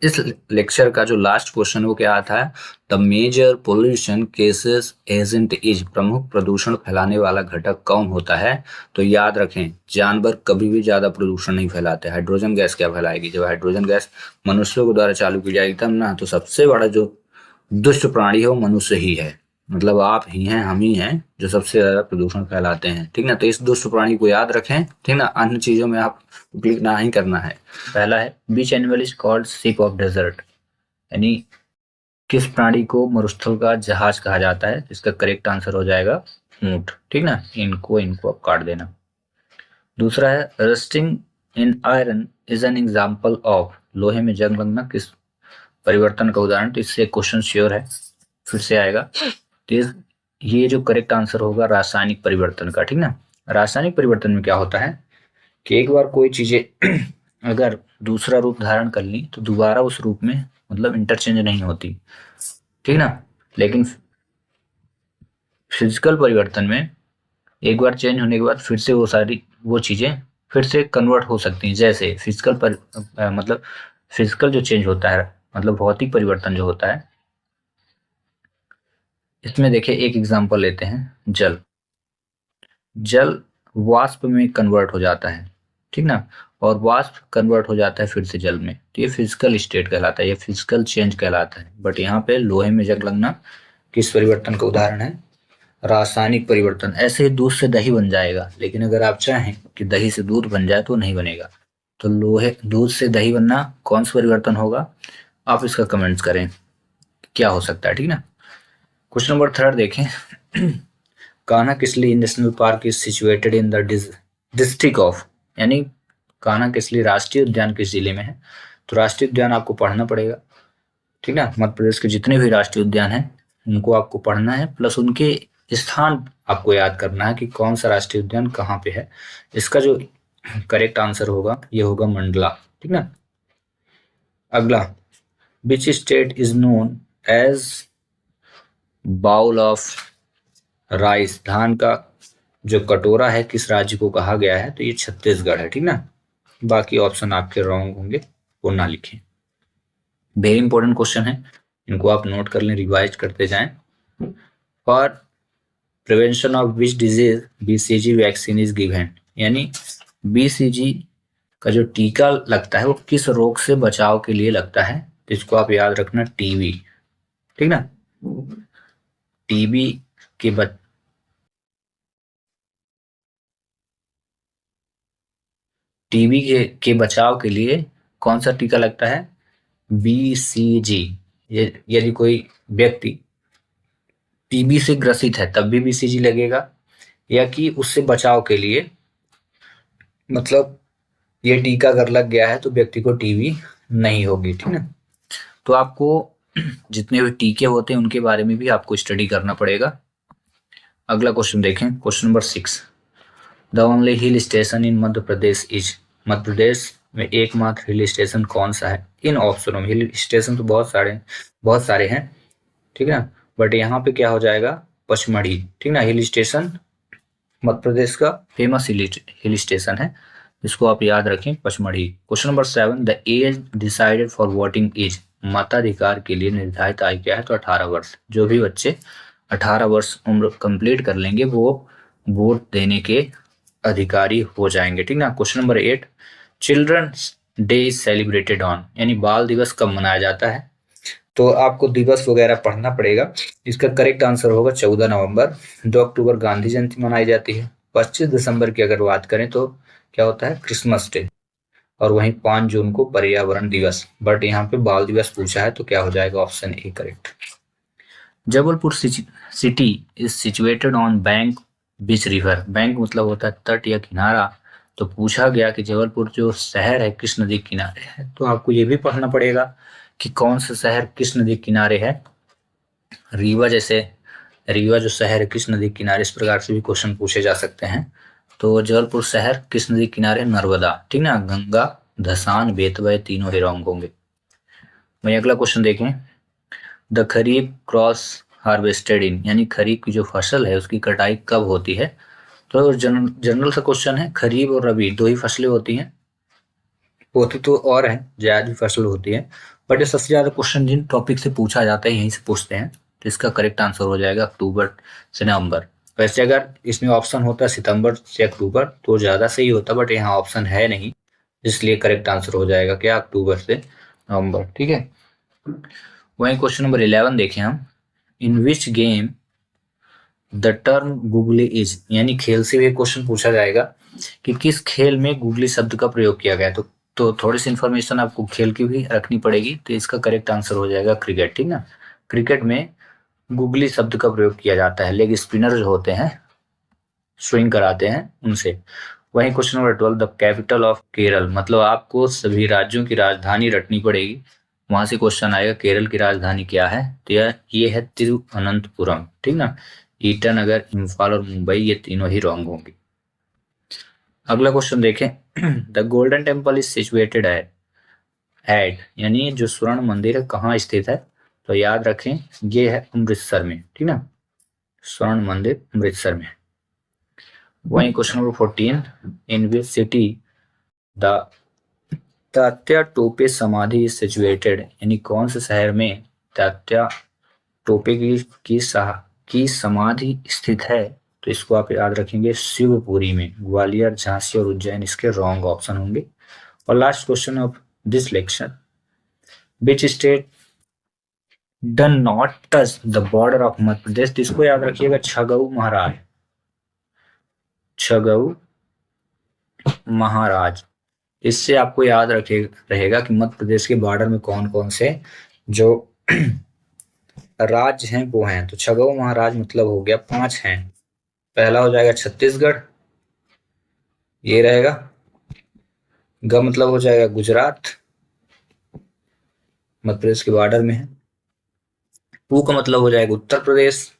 इस लेक्चर का जो लास्ट क्वेश्चन वो क्या आता है, the major pollution causes agent is, प्रमुख प्रदूषण फैलाने वाला घटक कौन होता है। तो याद रखें, जानवर कभी भी ज्यादा प्रदूषण नहीं फैलाते। हाइड्रोजन गैस क्या फैलाएगी, जब हाइड्रोजन गैस मनुष्यों के द्वारा चालू की जाएगी तब ना। तो सबसे बड़ा जो दुष्ट प्राणी है वो मनुष्य ही है, मतलब आप ही हैं, हम ही हैं जो सबसे ज्यादा प्रदूषण फैलाते हैं। ठीक ना, तो इस दुष्ट प्राणी को याद रखें। ठीक ना, अन्य चीजों में आप क्लिक ना ही करना है। पहला है which animal is called ship of desert, यानी किस प्राणी को मरुस्थल का जहाज कहा जाता है। इसका करेक्ट आंसर हो जाएगा ऊंट। ठीक ना, इनको आप काट देना। दूसरा है rusting in iron is an example of, लोहे में जंग लगना किस परिवर्तन का उदाहरण। तो इससे क्वेश्चन श्योर है, फिर से आएगा। तो ये जो करेक्ट आंसर होगा रासायनिक परिवर्तन का। ठीक ना, रासायनिक परिवर्तन में क्या होता है कि एक बार कोई चीजें अगर दूसरा रूप धारण कर ली तो दोबारा उस रूप में मतलब इंटरचेंज नहीं होती। ठीक ना, लेकिन फिजिकल परिवर्तन में एक बार चेंज होने के बाद फिर से वो चीजें फिर से कन्वर्ट हो सकती हैं। जैसे मतलब फिजिकल जो चेंज होता है, मतलब भौतिक परिवर्तन जो होता है, इसमें देखिए एक एग्जांपल लेते हैं। जल वाष्प में कन्वर्ट हो जाता है। ठीक ना, और वाष्प कन्वर्ट हो जाता है फिर से जल में, तो ये फिजिकल स्टेट कहलाता है, ये फिजिकल चेंज कहलाता है। बट यहाँ पे लोहे में जंग लगना किस परिवर्तन का उदाहरण है, रासायनिक परिवर्तन। ऐसे ही दूध से दही बन जाएगा, लेकिन अगर आप चाहें कि दही से दूध बन जाए तो नहीं बनेगा। तो दूध से दही बनना कौन सा परिवर्तन होगा, आप इसका कमेंट्स करें क्या हो सकता है। ठीक ना, क्वेश्चन नंबर 3 देखें। Kanha Kisli national park is situated in the district of, यानी कान्हा किसली राष्ट्रीय उद्यान किस जिले में है। तो राष्ट्रीय उद्यान आपको पढ़ना पड़ेगा। ठीक ना, मध्य प्रदेश के जितने भी राष्ट्रीय उद्यान हैं उनको आपको पढ़ना है, प्लस उनके स्थान आपको याद करना है कि कौन सा राष्ट्रीय उद्यान कहाँ पे है। इसका जो करेक्ट आंसर होगा ये होगा मंडला। ठीक ना, अगला, which state is known as bowl of rice, धान का जो कटोरा है किस राज्य को कहा गया है। तो ये छत्तीसगढ़ है। ठीक ना, बाकी ऑप्शन आपके रॉन्ग होंगे, वो ना लिखें। वेरी इंपॉर्टेंट क्वेश्चन है, इनको आप नोट कर लें, रिवाइज करते जाएं। For prevention of which disease BCG vaccine is given, यानी BCG का जो टीका लगता है वो किस रोग से बचाव के लिए लगता है। तो इसको आप याद रखना, टीबी। ठीक ना, टीबी के टीबी के बचाव के लिए कौन सा टीका लगता है, BCG। यदि कोई व्यक्ति टीबी से ग्रसित है तब भी BCG लगेगा, या कि उससे बचाव के लिए, मतलब ये टीका अगर लग गया है तो व्यक्ति को टीबी नहीं होगी। ठीक है, तो आपको जितने भी टीके होते हैं उनके बारे में भी आपको स्टडी करना पड़ेगा। अगला क्वेश्चन देखें, question number 6। The only hill station in Madhya Pradesh is, Madhya Pradesh में एकमात्र हिल स्टेशन कौन सा है। इन ऑप्शनों में हिल स्टेशन तो बहुत सारे हैं। ठीक है ना, बट यहाँ पे क्या हो जाएगा, पचमढ़ी। ठीक ना, हिल स्टेशन मध्य प्रदेश का फेमस हिल स्टेशन है, इसको आप याद रखें, Pachmarhi. Question number 7, the age decided for voting age, मताधिकार के लिए निर्धारित आयु क्या है। तो 18 वर्ष। जो भी बच्चे 18 वर्ष उम्र कंप्लीट कर लेंगे वो वोट देने के अधिकारी हो जाएंगे। ठीक ना। Question number 8, children's day is celebrated on, यानी बाल दिवस कब मनाया जाता है। तो आपको दिवस वगैरह पढ़ना पड़ेगा। इसका करेक्ट आंसर होगा 14 नवंबर। 2 अक्टूबर गांधी जयंती मनाई जाती है। 25 दिसंबर की अगर बात करें तो क्या होता है, क्रिसमस डे। और वहीं 5 जून को पर्यावरण दिवस। बट यहाँ पे बाल दिवस पूछा है तो क्या हो जाएगा, option A correct. Jabalpur city is situated on bank beach river. Bank मतलब होता है तट या किनारा। तो पूछा गया कि जबलपुर जो शहर है किस नदी के किनारे है। तो आपको ये भी पढ़ना पड़ेगा कि कौन सा शहर किस नदी के किनारे है। रीवा जो शहर है किस नदी के किनारे, इस प्रकार से भी क्वेश्चन पूछे जा सकते हैं। तो जबलपुर शहर किस नदी किनारे? नर्मदा, ठीक ना। गंगा, धसान, बेतवा तीनों ही रॉन्ग होंगे। वही अगला क्वेश्चन देखें, द खरीफ क्रॉस हार्वेस्टेड इन, यानी खरीफ की जो फसल है उसकी कटाई कब होती है? तो जनरल सा क्वेश्चन है, खरीफ और रबी दो ही फसलें होती हैं, होती तो और है, ज्यादा भी फसल होती है, बट ये सबसे ज्यादा क्वेश्चन जिन टॉपिक से पूछा जाता है यहीं से पूछते हैं, तो इसका करेक्ट आंसर हो जाएगा अक्टूबर से नवंबर। वैसे अगर इसमें ऑप्शन होता सितंबर से अक्टूबर तो ज्यादा सही होता, बट यहाँ ऑप्शन है नहीं, इसलिए करेक्ट आंसर हो जाएगा क्या? अक्टूबर से नवंबर, ठीक है। वहीं क्वेश्चन नंबर 11 देखें हम, in which game the term googly is, यानी खेल से भी क्वेश्चन पूछा जाएगा कि किस खेल में गूगली शब्द का प्रयोग किया गया है। तो थोड़ी सी इन्फॉर्मेशन आपको खेल की भी रखनी पड़ेगी, तो इसका करेक्ट आंसर हो जाएगा क्रिकेट, ठीक ना। क्रिकेट में गूगली शब्द का प्रयोग किया जाता है, लेग स्पिनर जो होते हैं, स्विंग कराते हैं उनसे। वहीं question number 12, the capital of Kerala, मतलब आपको सभी राज्यों की राजधानी रटनी पड़ेगी, वहां से क्वेश्चन आएगा केरल की राजधानी क्या है? तो ये है तिरुवनंतपुरम, ठीक ना। ईटानगर, इम्फाल और मुंबई ये तीनों ही रॉन्ग होंगे। अगला क्वेश्चन देखें, the golden temple is situated at, यानी जो स्वर्ण मंदिर है कहाँ स्थित है? तो याद रखें ये है अमृतसर में, ठीक ना, स्वर्ण मंदिर अमृतसर में। वहीं question number 14, in which city the Tatya Tope समाधि इज सिचुएटेड, यानी कौन से शहर में तात्या टोपे की समाधि स्थित है? तो इसको आप याद रखेंगे शिवपुरी में। ग्वालियर, झांसी और उज्जैन इसके रॉन्ग ऑप्शन होंगे। और last question of this lecture, which state done not touch the border of Madhya Pradesh? इसको याद रखिएगा छगऊ महाराज, छगऊ महाराज। इससे आपको याद रहेगा कि मध्य प्रदेश के बॉर्डर में कौन कौन से जो राज्य हैं वो हैं। तो छगऊ महाराज मतलब हो गया 5 हैं। पहला हो जाएगा छत्तीसगढ़, ये रहेगा। ग मतलब हो जाएगा गुजरात, मध्य प्रदेश के बॉर्डर में है। पू का मतलब हो जाएगा उत्तर प्रदेश,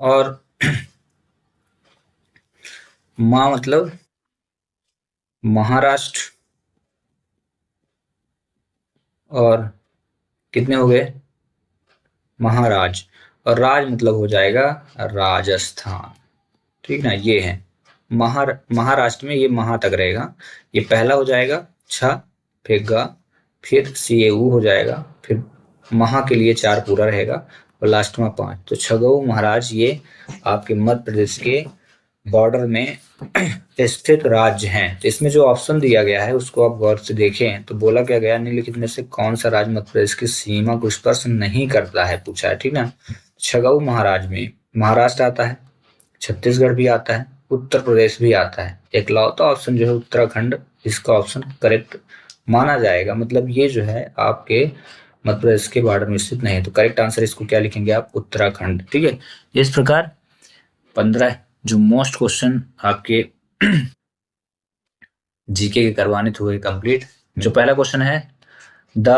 और मा मतलब महाराष्ट्र, और कितने हो गए? महाराज, और राज मतलब हो जाएगा राजस्थान, ठीक ना। ये है महाराष्ट्र में, ये महा तक रहेगा। ये पहला हो जाएगा छ, फिर ग, फिर CAU हो जाएगा, फिर महा के लिए 4 पूरा रहेगा, और लास्ट में 5। तो छगऊ महाराज ये आपके मध्य प्रदेश के बॉर्डर में स्थित राज्य हैं। तो इसमें जो ऑप्शन दिया गया है उसको आप गौर से देखें, तो बोला क्या गया, निम्नलिखित में से कौन सा राज्य मध्य प्रदेश की सीमा को स्पर्श नहीं करता है, पूछा है, ठीक ना। छगऊ महाराज में महाराष्ट्र आता है, छत्तीसगढ़ भी आता है, उत्तर प्रदेश भी आता है। एकलौता ऑप्शन जो है उत्तराखंड, इसका ऑप्शन करेक्ट माना जाएगा, मतलब ये जो है आपके मध्य प्रदेश के बॉर्डर में स्थित नहीं है। तो करेक्ट आंसर इसको क्या लिखेंगे आप? उत्तराखंड, ठीक है। इस प्रकार 15 जो मोस्ट क्वेश्चन आपके जीके के करवाने थे हुए कंप्लीट। जो पहला क्वेश्चन है, द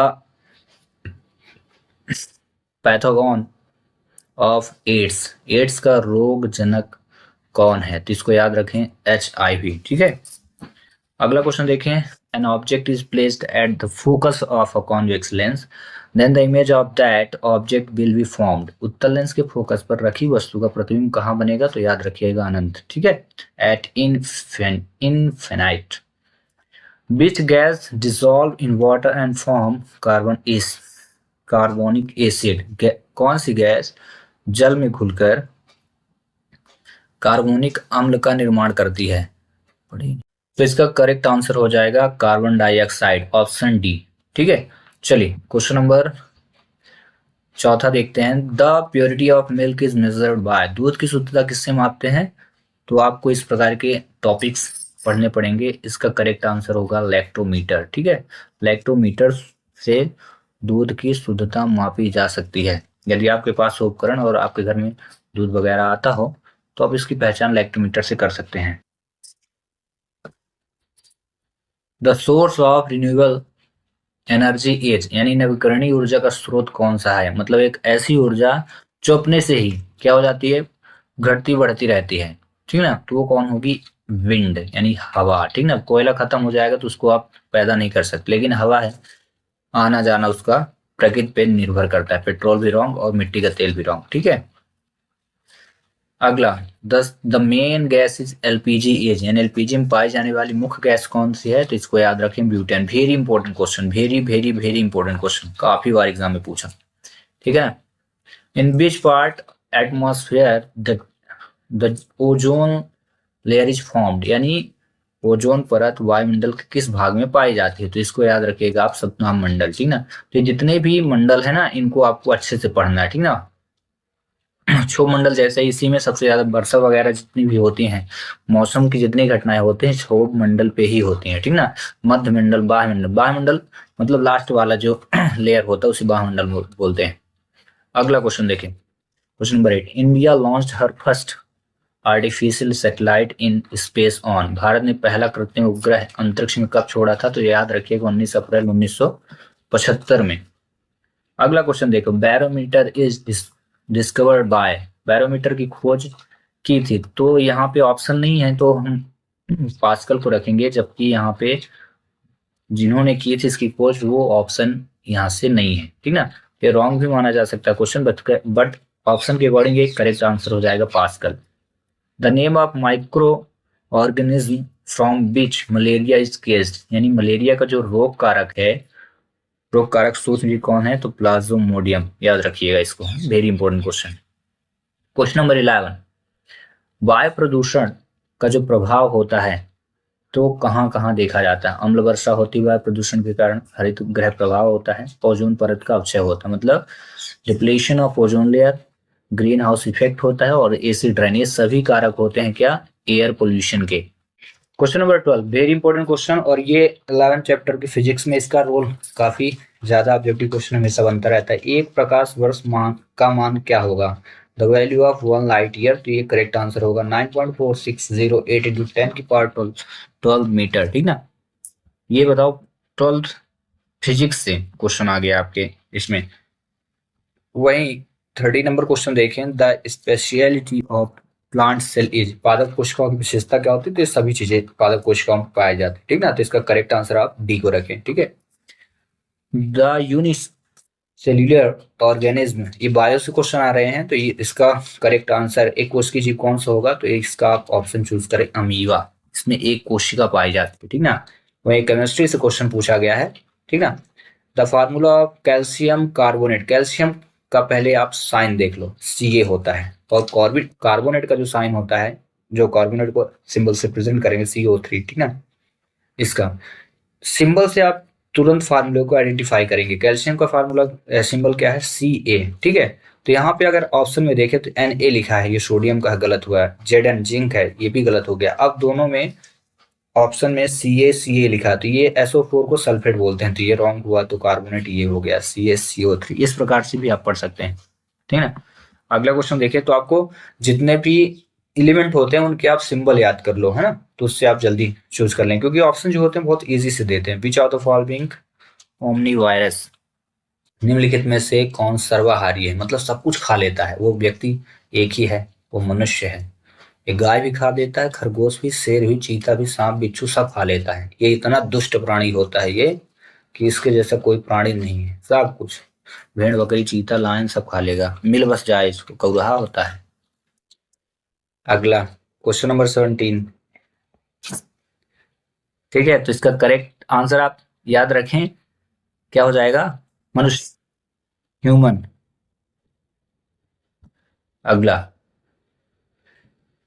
पैथोगन ऑफ एड्स, एड्स का रोग जनक कौन है? तो इसको याद रखें HIV, ठीक है। अगला क्वेश्चन देखें, an object is placed at the focus of a convex lens, then the image of that object will be formed. उत्तल लेंस के फोकस पर रखी वस्तु का प्रतिबिंब कहाँ बनेगा? तो याद रखिएगा अनंत, ठीक है, at infinite. Which gas dissolve in water and form carbonic acid, कौन सी गैस जल में घुलकर कार्बोनिक अम्ल का निर्माण करती है? तो इसका करेक्ट आंसर हो जाएगा कार्बन डाइऑक्साइड, ऑप्शन डी, ठीक है। चलिए क्वेश्चन नंबर 4 देखते हैं, the purity of milk is measured by, दूध की शुद्धता किससे मापते हैं? तो आपको इस प्रकार के टॉपिक्स पढ़ने पड़ेंगे। इसका करेक्ट आंसर होगा लैक्टोमीटर, ठीक है। लैक्टोमीटर से दूध की शुद्धता मापी जा सकती है। यदि आपके पास उपकरण और आपके घर में दूध वगैरह आता हो तो आप इसकी पहचान लैक्टोमीटर से कर सकते हैं। The source of renewable energy is, यानी नवीकरणीय ऊर्जा का स्रोत कौन सा है? मतलब एक ऐसी ऊर्जा जो अपने से ही क्या हो जाती है? घटती बढ़ती रहती है। ठीक ना, तो वो कौन होगी, विंड यानी हवा। ठीक ना, कोयला खत्म हो जाएगा तो उसको आप पैदा नहीं कर सकते, लेकिन हवा है, आना जाना उसका प्रकृति पे निर्भर करता है। पेट्रोल भी रॉन्ग और मिट्टी का तेल भी रॉन्ग। ठीक है, अगला, the main gas is LPG is, यानी एलपीजी में पाई जाने वाली मुख्य गैस कौन सी है, तो इसको याद रखें, butane. Very important question, very very very important question, काफी बार एग्जाम में पूछा। ठीक है, in which part atmosphere the ozone layer is formed, यानी ओजोन परत वायुमंडल के किस भाग में पाई जाती है, तो इसको याद रखिएगा आप, सप्तम मंडल। ठीक ना, तो ये जितने भी मंडल है ना, इनको आपको अच्छे से पढ़ना है। ठीक ना, क्षोभ मंडल जैसे इसी में सबसे ज्यादा वर्षा वगैरह जितनी भी होती हैं, मौसम की जितनी घटनाएं होती हैं, क्षोभ मंडल पे ही होती हैं। ठीक ना, मध्य मंडल, बाह्य मंडल, बाह्य मंडल मतलब लास्ट वाला जो लेयर होता है उसे बाह्य मंडल बोलते हैं। अगला क्वेश्चन देखें, question number 8, India launched her first artificial satellite in space on, Bharat ने पहला कृत्रिम उपग्रह अंतरिक्ष में कब छोड़ा था, तो याद रखिएगा 19 अप्रैल 1975 में। अगला क्वेश्चन देखो, barometer is discovered by, barometer की खोज की थी, तो यहाँ पे ऑप्शन नहीं है तो हम पास्कल को रखेंगे, जबकि यहाँ पे जिन्होंने की थी इसकी खोज वो ऑप्शन यहाँ से नहीं है। ठीक ना, ये रॉन्ग भी माना जा सकता है क्वेश्चन, बट ऑप्शन के अकॉर्डिंग एक करेक्ट आंसर हो जाएगा pascal. The name of micro organism from which malaria is केस्ड, यानी मलेरिया का जो रोग कारक है, रोग कारक सूक्ष्मजीव कौन है, तो प्लाज्मोडियम, याद रखिएगा इसको, very important question. Question number 11, वायु प्रदूषण का जो प्रभाव होता है तो कहाँ कहाँ देखा जाता है, अम्ल वर्षा होती है वायु प्रदूषण के कारण, हरित गृह प्रभाव होता है, ओजोन परत का अपक्षय होता है, मतलब depletion of ozone layer, green house effect होता है, और एसिड ड्रेनेज, सभी कारक होते हैं क्या, एयर पोल्यूशन के। Question number 12, very important question, और ये 11 चैप्टर की फिजिक्स में इसका रोल काफी ज्यादा, ऑब्जेक्टिव क्वेश्चन हमेशा बनता रहता है। एक प्रकाश वर्ष का मान क्या होगा, the value of 1 light year, तो ये करेक्ट आंसर होगा 9.4608 इंटू 10 की पावर 12 मीटर। ठीक ना, ये बताओ 12th फिजिक्स से क्वेश्चन आ गया आपके इसमें। वही 30 नंबर क्वेश्चन देखें, the speciality of plant cell is, पादप कोशिकाओं की विशेषता क्या होती है, तो ये सभी चीजें पादप कोशिकाओं में पाई जाती है। ठीक ना, तो इसका करेक्ट आंसर आप डी को रखें। ठीक है, द यूनिसेल्युलर ऑर्गेनिज्म, ये बायो से क्वेश्चन आ रहे हैं, तो ये इसका करेक्ट आंसर एक कोशिकीय जीव कौन सा होगा, तो इसका आप ऑप्शन चूज करें अमीबा, इसमें एक कोशिका पाई जाती है। ठीक ना, वही केमिस्ट्री से क्वेश्चन पूछा गया है। ठीक ना, the formula of calcium carbonate, calcium का पहले आप साइन देख लो, सी ए होता है, और कार्बोनेट का जो साइन होता है, जो कार्बोनेट को सिंबल से प्रेजेंट करेंगे CO3। ठीक ना, इसका सिंबल से आप तुरंत फार्मूले को आइडेंटिफाई करेंगे। कैल्शियम का फार्मूला सिंबल क्या है, Ca। ठीक है, तो यहाँ पे अगर ऑप्शन में देखें तो Na लिखा है, ये सोडियम का गलत हुआ है, Zn जिंक है, ये भी गलत हो गया। अब दोनों में ऑप्शन में Ca लिखा है, तो ये SO4 को सल्फेट बोलते हैं, तो ये रॉन्ग हुआ, तो कार्बोनेट ये हो गया CaCO3। इस प्रकार से भी आप पढ़ सकते हैं। ठीक है ना, अगला क्वेश्चन देखिए, तो आपको जितने भी एलिमेंट होते हैं उनके आप सिंबल याद कर लो, है ना, तो उससे आप जल्दी चूज कर लें, क्योंकि ऑप्शन जो होते हैं बहुत इजी से देते हैं। Which of the following omni virus, निम्नलिखित में से कौन सर्वाहारी है, मतलब सब कुछ खा लेता है, वो व्यक्ति एक ही है, वो मनुष्य है। ये गाय भी खा देता है, खरगोश भी, शेर भी, चीता भी, सांप बिच्छू सब खा लेता है। ये इतना दुष्ट प्राणी होता है ये, कि इसके जैसा कोई प्राणी नहीं है, सब कुछ, भेड़ बकरी चीता लायन सब खा लेगा, मिल बस जाए इसको, कौरहा होता है। अगला क्वेश्चन नंबर 17। ठीक है, तो इसका करेक्ट आंसर आप याद रखें, क्या हो जाएगा, मनुष्य, ह्यूमन। अगला,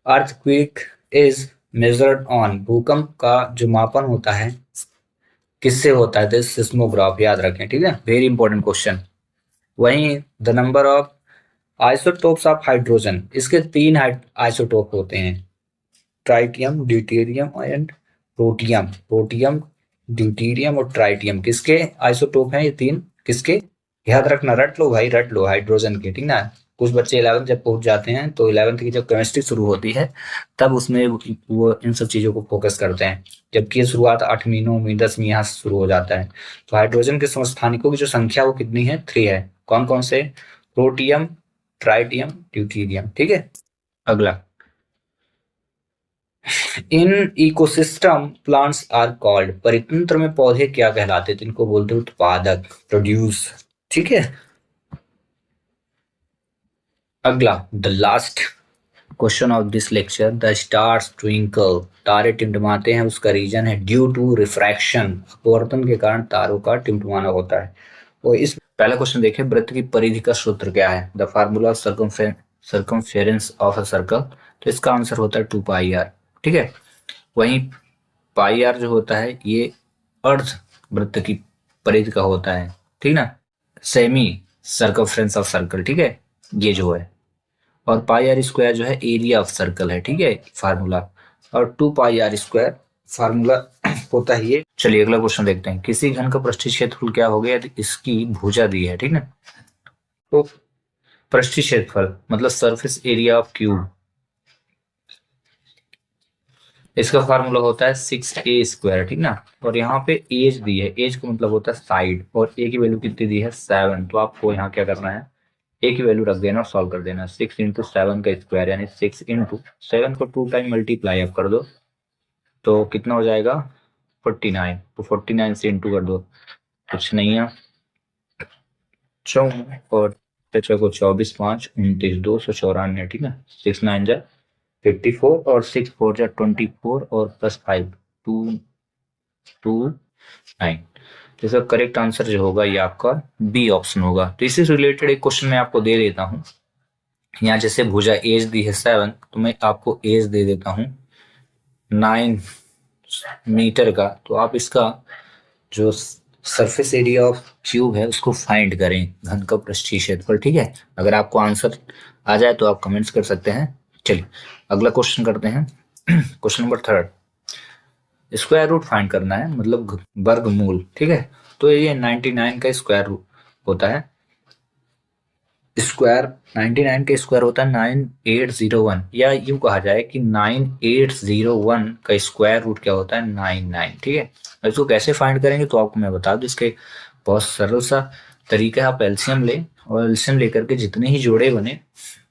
अर्थक्वेक इज मेजर्ड ऑन, भूकंप का जो मापन होता है किससे होता है, दिस सिस्मोग्राफ, याद रखें। ठीक है, वेरी इंपॉर्टेंट क्वेश्चन। वहीं the number of isotopes of hydrogen, इसके 3 आइसोटोप होते हैं, tritium, deuterium and protium, protium, deuterium और ट्राइटियम, किसके आइसोटोप हैं ये 3, किसके, याद रखना, रट लो भाई, रट लो, हाइड्रोजन के। ठीक ना, कुछ बच्चे 11th जब पहुंच जाते हैं तो 11th की जब केमिस्ट्री शुरू होती है तब उसमें वो इन सब चीजों को फोकस करते हैं, जबकि ये शुरुआत 8वीं 9वीं 10वीं यहाँ से शुरू हो जाता है। तो हाइड्रोजन के समस्थानिकों की जो संख्या वो कितनी है, 3 है। कौन कौन से, प्रोटियम, ट्राइटियम, ड्यूटेरियम। ठीक है, अगला, in ecosystem plants are called, परितंत्र में पौधे क्या कहलाते हैं? तो इनको बोलते हैं उत्पादक, प्रोड्यूस। ठीक है, अगला the last question of this lecture, the stars twinkle, तारे टिमटिमाते हैं, उसका रीजन है ड्यू टू रिफ्रैक्शन, अपवर्तन के कारण तारों का टिमटिमाना होता है। तो इस पहला क्वेश्चन देखें, वृत्त की परिधि का सूत्र क्या है? The formula circumference of a circle, तो इसका आंसर होता है 2 पाई आर। ठीक है, वहीं पाई आर जो होता है ये अर्ध वृत्त की परिधि का होता है, ठीक ना, सेमी सर्कमफ्रेंस ऑफ सर्कल, ठीक है, ये जो है, और पाई आर स्क्वायर जो है एरिया ऑफ सर्कल है, ठीक है, फार्मूला, और 2 पाई आर स्क्वायर फार्मूला होता है ये। चलिए अगला क्वेश्चन देखते हैं, किसी घन का पृष्ठीय क्षेत्रफल क्या हो गया? इसकी भुजा दी है, ठीक ना, तो पृष्ठीय क्षेत्रफल मतलब सरफेस एरिया ऑफ क्यूब, इसका फार्मूला होता है 6a स्क्वायर, ठीक ना, और यहाँ पे एज दी है, एज का मतलब होता है साइड, और ए की वैल्यू कितनी दी है 7, तो आपको यहाँ क्या करना है, ए की वैल्यू रख देना और सॉल्व कर देना। 6 इंटू 7 का स्क्वायर यानी 6 इंटू 7 को 2 टाइम मल्टीप्लाई आप कर दो तो कितना हो जाएगा 49, तो 49 से इंटू कर दो, कुछ नहीं है, 4 और 6 को 24, 5 29, 294, ठीक है, 6 9 जा 54 और 6 4 जा 24 और प्लस 5 2 2 9, तो इसका करेक्ट आंसर जो होगा ये आपका बी ऑप्शन होगा। तो इससे रिलेटेड एक क्वेश्चन मैं आपको दे देता हूँ, यहाँ जैसे भुजा एज दी है 7, तो मैं आपको एज दे देता हूँ 9 मीटर का, तो आप इसका जो सरफेस एरिया ऑफ क्यूब है उसको फाइंड करें, घन का पृष्ठीय क्षेत्रफल, ठीक है। अगर आपको आंसर आ जाए तो आप कमेंट्स कर सकते हैं। चलिए अगला क्वेश्चन करते हैं, question number 3, square root find करना है, मतलब वर्गमूल, ठीक है। तो ये 99 का स्क्वायर रूट होता है, स्क्वायर 99 का स्क्वायर होता है 9801, या यूं कहा जाए कि 9801 का स्क्वायर रूट क्या होता है 99, ठीक है। इसको कैसे फाइंड करेंगे तो आपको मैं बता दूं, इसके बहुत सरल सा तरीका है, आप एलसीएम ले और एलसीएम लेकर के जितने ही जोड़े बने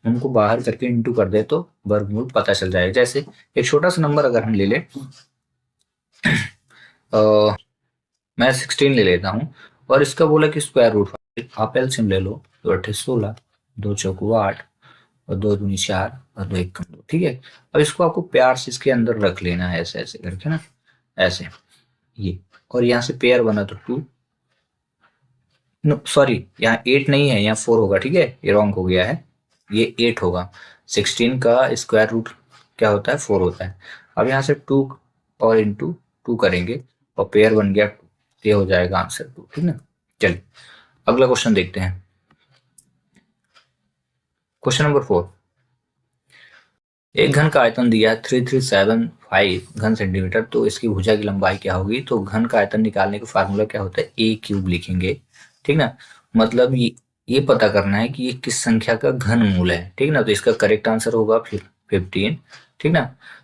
उनको बाहर करके इंटू कर दे तो वर्गमूल पता चल जाएगा। जैसे एक छोटा सा नंबर अगर हम ले ले, मैं 16 ले लेता हूँ और इसका बोला कि स्क्वायर रूट, आप एलसीएम ले लो, तो 8 16, 2 चौको 8 और 2 दूनी 4 और 2 एक 2, ठीक है। अब इसको आपको प्यार से इसके अंदर रख लेना है, ऐसे ऐसे करके ना, ऐसे ये, और यहाँ से पेयर बना तो 2, नो सॉरी यहाँ 8 नहीं है, यहाँ 4 होगा, ठीक है, ये रॉन्ग हो गया है, ये 8 होगा। 16 का स्क्वायर रूट क्या होता है 4 होता है। अब यहाँ से 2 और इंटू 2 करेंगे और पेयर बन गया 2, ये हो जाएगा आंसर 2, ठीक ना। चलिए अगला क्वेश्चन देखते हैं, क्वेश्चन नंबर 4, एक घन का आयतन दिया है 3375 घन सेंटीमीटर, तो इसकी भुजा की लंबाई क्या होगी? तो घन का आयतन निकालने का फार्मूला क्या होता है, ए क्यूब लिखेंगे, ठीक ना, मतलब ये पता करना है कि ये किस संख्या का घन मूल है, ठीक ना, तो इसका करेक्ट आंसर होगा 15, ठीक ना।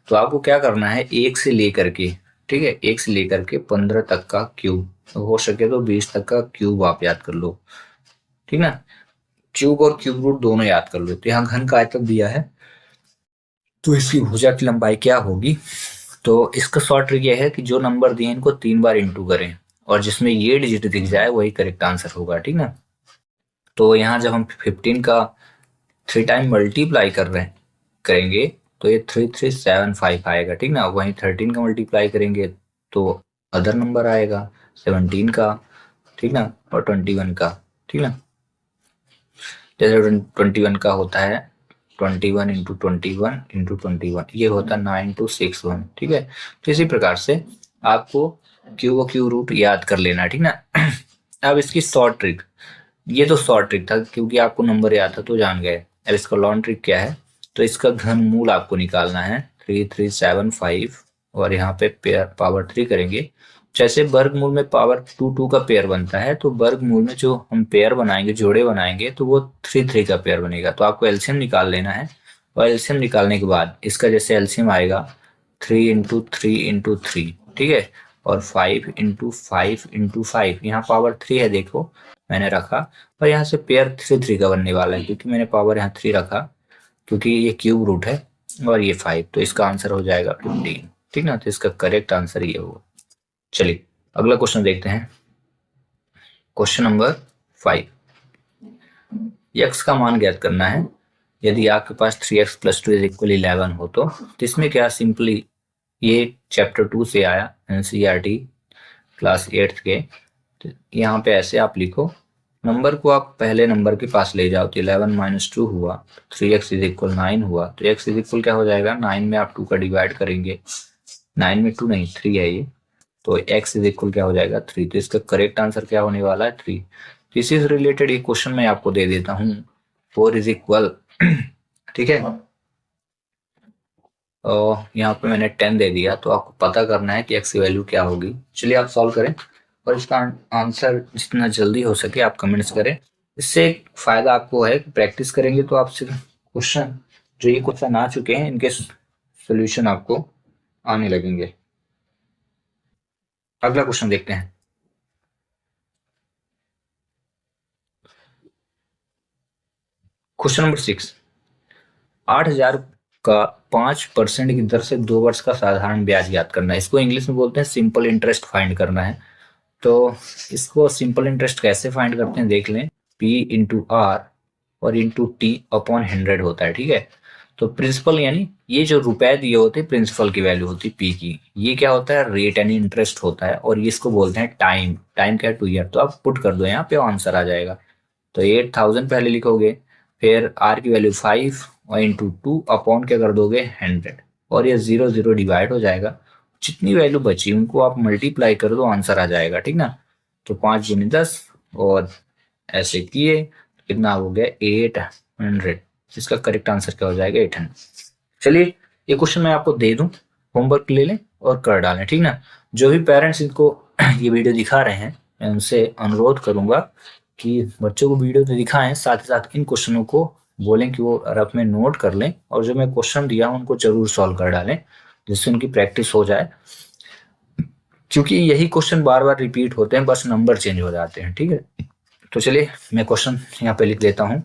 तो आपको क्या करना है, 1 से लेकर के, ठीक है, 1 से लेकर के 15 तक का क्यूब, हो सके तो 20 तक का क्यूब आप याद कर लो, ठीक ना, क्यूब और क्यूब रूट दोनों याद कर लो। तो यहाँ घन का आयतन दिया है तो इसकी भुजा की लंबाई क्या होगी? तो इसका शॉर्ट ट्रिक ये है कि जो नंबर दिए इनको 3 बार इंटू करें और जिसमें ये डिजिट दिख जाए वही करेक्ट आंसर होगा, ठीक ना। तो यहाँ जब हम 15 का 3 टाइम मल्टीप्लाई करेंगे तो ये 3375 आएगा, ठीक ना। वहीं 13 का मल्टीप्लाई करेंगे तो अदर नंबर आएगा 17 का, ठीक ना, और 21 का, ठीक ना। जैसे 21 का होता है 21 इंटू 21 इंटू 21, ये होता है 9261, ठीक है। तो इसी प्रकार से आपको क्यू व क्यू रूट याद कर लेना, ठीक ना। अब इसकी शॉर्ट ट्रिक, ये तो शॉर्ट ट्रिक था क्योंकि आपको नंबर याद था तो जान गए। अब इसका लॉन्ग ट्रिक क्या है, तो इसका घन मूल आपको निकालना है 3375 और यहाँ पे पेयर पावर 3 करेंगे। जैसे वर्गमूल में पावर 2 का पेयर बनता है तो वर्गमूल में जो हम पेयर बनाएंगे, जोड़े बनाएंगे, तो वो 3 का पेयर बनेगा। तो आपको एलसीएम निकाल लेना है और एलसीएम निकालने के बाद इसका जैसे एलसीएम आएगा 3 इंटू 3 इंटू 3, ठीक है, और 5 इंटू 5 इंटू 5, यहाँ पावर 3 है, देखो मैंने रखा, और यहाँ से पेयर 3 का बनने वाला है क्योंकि मैंने पावर यहाँ 3 रखा, क्योंकि ये क्यूब रूट है और ये 5, तो इसका आंसर हो जाएगा 15, ठीक ना, तो इसका करेक्ट आंसर ये होगा। चलिए अगला क्वेश्चन देखते हैं। क्वेश्चन नंबर 5, x का मान ज्ञात करना है। यदि आपके पास 3x + 2 = 11 हो तो इसमें क्या, सिंपली ये चैप्टर 2 से आया, NCERT क्लास 8th के। तो यहाँ पे ऐसे आप लिखो, नंबर को आप पहले नंबर के पास ले जाओ, तो 11 - 2 हुआ, 3x = 9 हुआ, तो x = क्या हो जाएगा, 9 में आप 2 का डिवाइड करेंगे, 9 में 2 नहीं 3 है ये, तो x = क्या हो जाएगा 3। तो इसका करेक्ट आंसर क्या होने वाला है 3। तो इसी से रिलेटेड ये क्वेश्चन मैं आपको दे देता हूँ, 4 = ठीक है, और यहाँ पे मैंने 10 दे दिया, तो आपको पता करना है कि x की वैल्यू क्या होगी। चलिए आप सॉल्व करें, और इसका आंसर जितना जल्दी हो सके आप कमेंट्स करें। इससे एक फायदा आपको है कि प्रैक्टिस करेंगे तो आपसे क्वेश्चन, जो ये क्वेश्चन आ चुके हैं, इनके सोल्यूशन आपको आने लगेंगे। अगला क्वेश्चन देखते हैं। क्वेश्चन नंबर 6, 8,000 का 5% की दर से 2 वर्ष का साधारण ब्याज ज्ञात करना है। इसको इंग्लिश में बोलते हैं सिंपल इंटरेस्ट फाइंड करना है। तो इसको सिंपल इंटरेस्ट कैसे फाइंड करते हैं देख लें, P × R और ×T/100 होता है, ठीक है। तो प्रिंसिपल यानी ये जो रुपए दिए होते हैं, प्रिंसिपल की वैल्यू होती है P की, ये क्या होता है, रेट यानी इंटरेस्ट होता है, और ये इसको बोलते हैं टाइम। टाइम क्या है, 2 ईयर। तो आप पुट कर दो यहाँ पे, आंसर आ जाएगा। तो 8,000 पहले लिखोगे, फिर R की वैल्यू 5 और ×2 अपॉन क्या कर दोगे 100, और ये 0 0 डिवाइड हो जाएगा। जितनी वैल्यू बची उनको आप मल्टीप्लाई कर दो, आंसर आ जाएगा, ठीक ना। तो 5 × 10 और ऐसे किए, कितना हो गया 800, जिसका करेक्ट आंसर क्या हो जाएगा 800। चलिए ये क्वेश्चन मैं आपको दे दूं, होमवर्क ले लें और कर डालें, ठीक ना। जो भी पेरेंट्स इनको ये वीडियो दिखा रहे हैं, मैं उनसे अनुरोध करूंगा कि बच्चों को वीडियो तो दिखाएं, साथ ही साथ इन क्वेश्चनों को बोलें कि वो रफ में नोट कर लें, और जो मैं क्वेश्चन दिया उनको जरूर सॉल्व कर डालें, जिससे उनकी प्रैक्टिस हो जाए। क्योंकि यही क्वेश्चन बार बार रिपीट होते हैं, बस नंबर चेंज हो जाते हैं, ठीक है। तो चलिए मैं क्वेश्चन यहाँ पे लिख देता हूँ।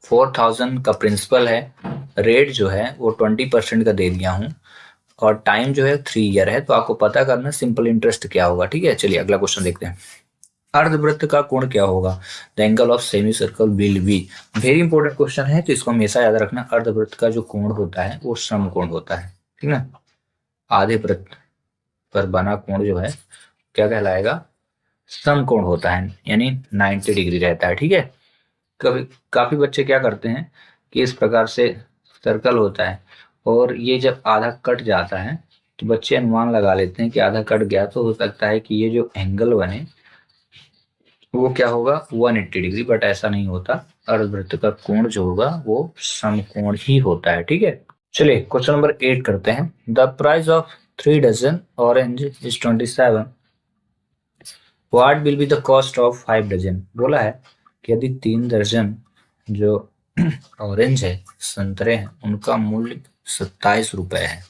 4,000 का प्रिंसिपल है, रेट जो है वो 20% का दे दिया हूँ, और टाइम जो है 3 ईयर है। तो आपको पता करना सिंपल इंटरेस्ट क्या होगा, ठीक है। चलिए अगला क्वेश्चन देखते हैं। अर्धवृत्त का कोण क्या होगा, the angle of semi circle will be. Very important question है, तो इसको हमेशा याद रखना। अर्धवृत्त का जो कोण होता है वो समकोण होता है, ठीक ना। आधे वृत्त पर बना कोण जो है क्या कहलाएगा, समकोण होता है, यानी 90 डिग्री रहता है, ठीक है। कभी काफी बच्चे क्या करते हैं कि इस प्रकार से सर्कल होता है, और ये जब आधा कट जाता है तो बच्चे अनुमान लगा लेते हैं कि आधा कट गया, तो हो सकता है कि ये जो एंगल बने वो क्या होगा 180 डिग्री, बट ऐसा नहीं होता। अर्धवृत्त का कोण जो होगा वो समकोण ही होता है, ठीक है। चलिए क्वेश्चन नंबर 8 करते हैं। The price of 3 dozen orange is 27, what will be the cost of 5 dozen. बोला है कि यदि 3 दर्जन जो ऑरेंज है, संतरे हैं, उनका मूल्य 27 रुपए है,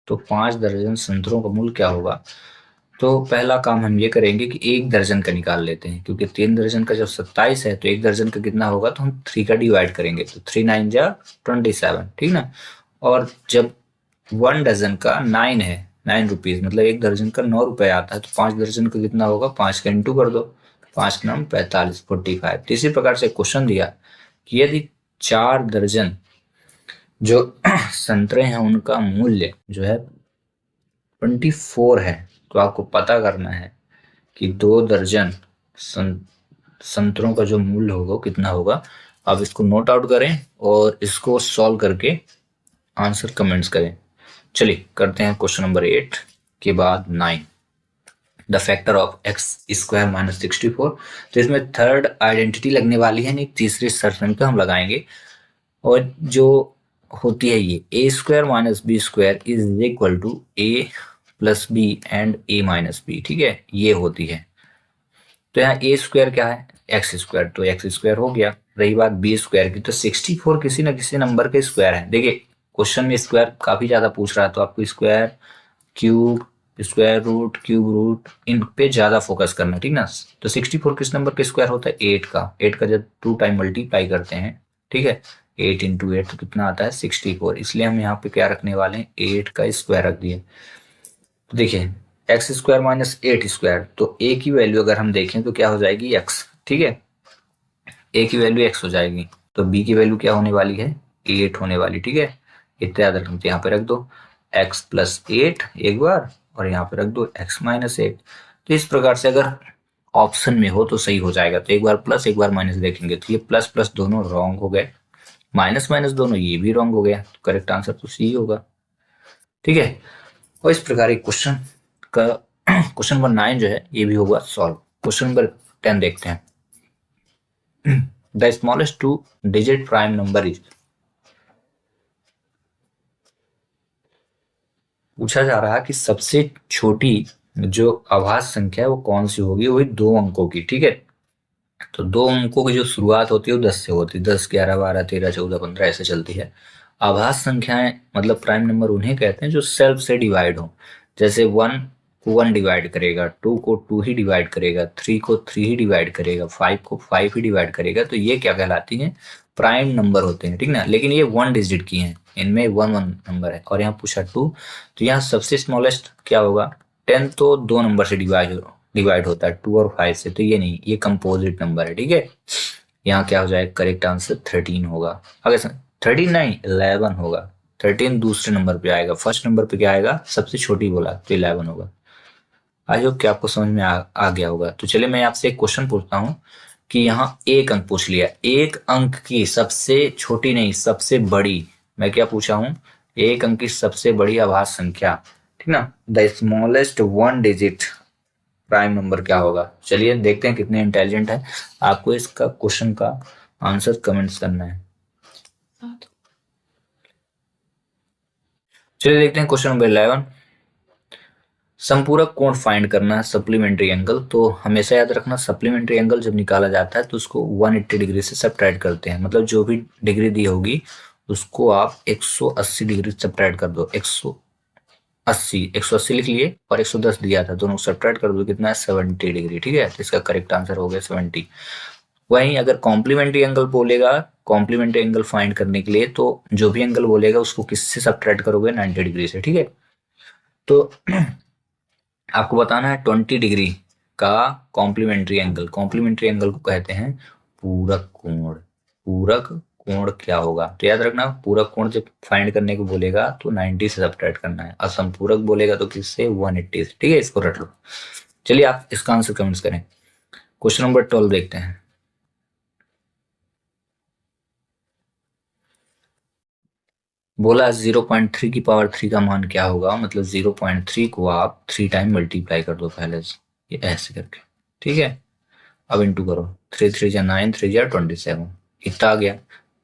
तो 5 दर्जन संतरों का मूल्य क्या होगा। तो पहला काम हम ये करेंगे कि 1 दर्जन का निकाल लेते हैं, क्योंकि 3 दर्जन का जब 27 है तो 1 दर्जन का कितना होगा, तो हम 3 का डिवाइड करेंगे, तो 3 9 जा 27, ठीक ना। और जब 1 डजन का 9 है, 9 रुपीज, मतलब 1 दर्जन का 9 रुपए आता है, तो 5 दर्जन का कितना होगा, 5 का इंटू कर दो, 5 9 45 45। तो इसी प्रकार से क्वेश्चन दिया कि यदि 4 दर्जन जो संतरे हैं उनका मूल्य जो है 24 है, तो आपको पता करना है कि 2 दर्जन संतरों का जो मूल्य होगा वो कितना होगा। आप इसको नोट आउट करें और इसको सॉल्व करके आंसर कमेंट्स करें। चलिए करते हैं क्वेश्चन नंबर 8 के बाद 9, द फैक्टर ऑफ x² - 64। तो इसमें थर्ड आइडेंटिटी लगने वाली है, नहीं तीसरी सरसम पे हम लगाएंगे, और जो होती है ये a² - b² is equal to a + b and a - b, ठीक है, ये होती है। तो यहाँ a² क्या है, x², तो x² हो गया। रही बात b² की, तो 64 किसी ना किसी नंबर के स्क्वायर है। देखिए क्वेश्चन में स्क्वायर काफी ज्यादा पूछ रहा है, तो आपको square, cube, square root, cube root, इन पे ज्यादा फोकस करना, ठीक ना। तो 64 किस नंबर का स्क्वायर होता है, 8 का। 8 का जब 2 टाइम मल्टीप्लाई करते हैं, ठीक है, 8 इंटू 8 तो कितना आता है 64, इसलिए हम यहाँ पे क्या रखने वाले हैं 8 का स्क्वायर रख दिए। तो देखिए एक्स स्क्वायर माइनस 8 स्क्वायर, तो ए की वैल्यू अगर हम देखें तो क्या हो जाएगी एक्स, ठीक है, ए की वैल्यू एक्स हो जाएगी, तो बी की वैल्यू क्या होने वाली है 8 होने वाली, ठीक है। इतना याद रखना, तो यहाँ पे रख दो एक्स प्लस 8 एक बार, और यहाँ पे रख दो एक्स माइनस 8। तो इस प्रकार से अगर ऑप्शन में हो तो सही हो जाएगा, तो एक बार प्लस एक बार माइनस देखेंगे तो ये प्लस प्लस दोनों रॉन्ग हो गए, माइनस माइनस दोनों ये भी रॉन्ग हो गया, तो करेक्ट आंसर तो सी होगा, ठीक है। और इस प्रकार एक क्वेश्चन का क्वेश्चन नंबर 9 जो है ये भी होगा सॉल्व। क्वेश्चन नंबर 10 देखते हैं। The smallest 2 digit prime number is, पूछा जा रहा है कि सबसे छोटी जो अभाज्य संख्या है वो कौन सी होगी, वही 2 अंकों की, ठीक है। तो 2 अंकों की जो शुरुआत होती है वो 10 से होती है, 10 11 12 13 14 15 ऐसे चलती है। अभाज्य संख्याएं मतलब प्राइम नंबर उन्हें कहते हैं जो सेल्फ से डिवाइड हो, जैसे 1 को 1 डिवाइड करेगा, 2 को 2 ही डिवाइड करेगा, 3 को 3 ही डिवाइड करेगा, 5 को 5 ही डिवाइड करेगा, तो ये क्या कहलाती हैं प्राइम नंबर होते हैं, ठीक ना। लेकिन ये 1 डिजिट की हैं, इनमें 1 1 नंबर है, और यहाँ पूछा 2, तो यहाँ सबसे स्मॉलेस्ट क्या होगा 10, तो 2 नंबर से डिवाइड होता है 2 और 5 से, तो ये नहीं, ये कंपोजिट नंबर है, ठीक है। यहाँ क्या हो जाएगा करेक्ट आंसर 13 होगा। अगर 13 नहीं 11 होगा, 13 दूसरे नंबर पे आएगा, फर्स्ट नंबर पे क्या आएगा सबसे छोटी बोला तो 11 होगा। आई होप कि आपको समझ में आ गया होगा। तो चलिए मैं आपसे एक क्वेश्चन पूछता हूँ कि यहाँ एक अंक पूछ लिया, एक अंक की सबसे छोटी नहीं सबसे बड़ी, मैं क्या पूछा हूँ एक अंक की सबसे बड़ी अभाज्य संख्या, ठीक ना, the smallest 1 digit prime number क्या होगा। चलिए देखते हैं कितने इंटेलिजेंट है, आपको इसका क्वेश्चन का आंसर कमेंट्स करना है। चलिए देखते हैं क्वेश्चन नंबर 11, संपूरक कोण फाइंड करना है सप्लीमेंट्री एंगल। तो हमेशा याद रखना सप्लीमेंट्री एंगल जब निकाला जाता है तो उसको 180 डिग्री से सब्ट्रैक्ट करते हैं, मतलब जो भी डिग्री दी होगी उसको आप 180 डिग्री सब्ट्रैक्ट कर दो, 180 लिख लिए और 110 दिया था, दोनों सब्ट्रैक्ट कर दो कितना है 70 डिग्री, ठीक है। तो इसका करेक्ट आंसर हो गया 70। वहीं अगर कॉम्प्लीमेंट्री एंगल बोलेगा, कॉम्प्लीमेंट्री एंगल फाइंड करने के लिए तो जो भी एंगल बोलेगा उसको किससे सब्ट्रैक्ट करोगे 90 डिग्री से, ठीक है। तो आपको बताना है 20 डिग्री का कॉम्प्लीमेंट्री एंगल, कॉम्प्लीमेंट्री एंगल को कहते हैं पूरक कोण। पूरक कोण क्या होगा, तो याद रखना पूरक कोण जब फाइंड करने को बोलेगा तो 90 से सब्ट्रैक्ट करना है, और संपूरक बोलेगा तो किससे 180 से, ठीक है, इसको रट लो। चलिए आप इसका आंसर कमेंट्स करें। क्वेश्चन नंबर 12 देखते हैं। बोला 0.3 की पावर 3 का मान क्या होगा, मतलब 0.3 को आप 3 टाइम मल्टीप्लाई कर दो पहले से, ये ऐसे करके, ठीक है। अब इंटू करो, 3 3 जा 9, 3 जा 27, इतना आ गया।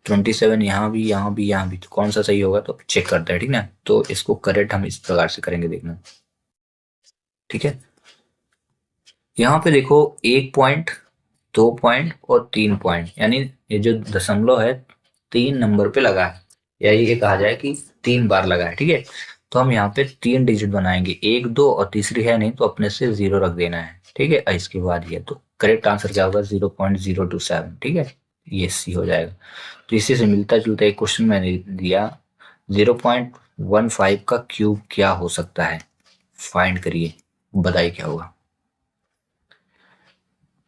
27 यहाँ भी यहाँ भी यहाँ भी, तो कौन सा सही होगा तो चेक करते हैं, ठीक ना। तो इसको करेक्ट हम इस प्रकार से करेंगे, देखना, ठीक है। यहाँ पे देखो 1 पॉइंट 2 पॉइंट और 3 पॉइंट, यानी ये जो दशमलव है 3 नंबर पे लगा है, या ये कहा जाए कि 3 बार लगा है, ठीक है। तो हम यहाँ पे 3 डिजिट बनाएंगे, 1 2 और तीसरी है नहीं तो अपने से 0 रख देना है, ठीक है। इसके बाद ये तो करेक्ट आंसर क्या होगा 0.027, ठीक है, ये सी हो जाएगा। तो इसी से मिलता जुलता एक क्वेश्चन मैंने दिया, 0.15 का क्यूब क्या हो सकता है, फाइंड करिए, बताइए क्या होगा।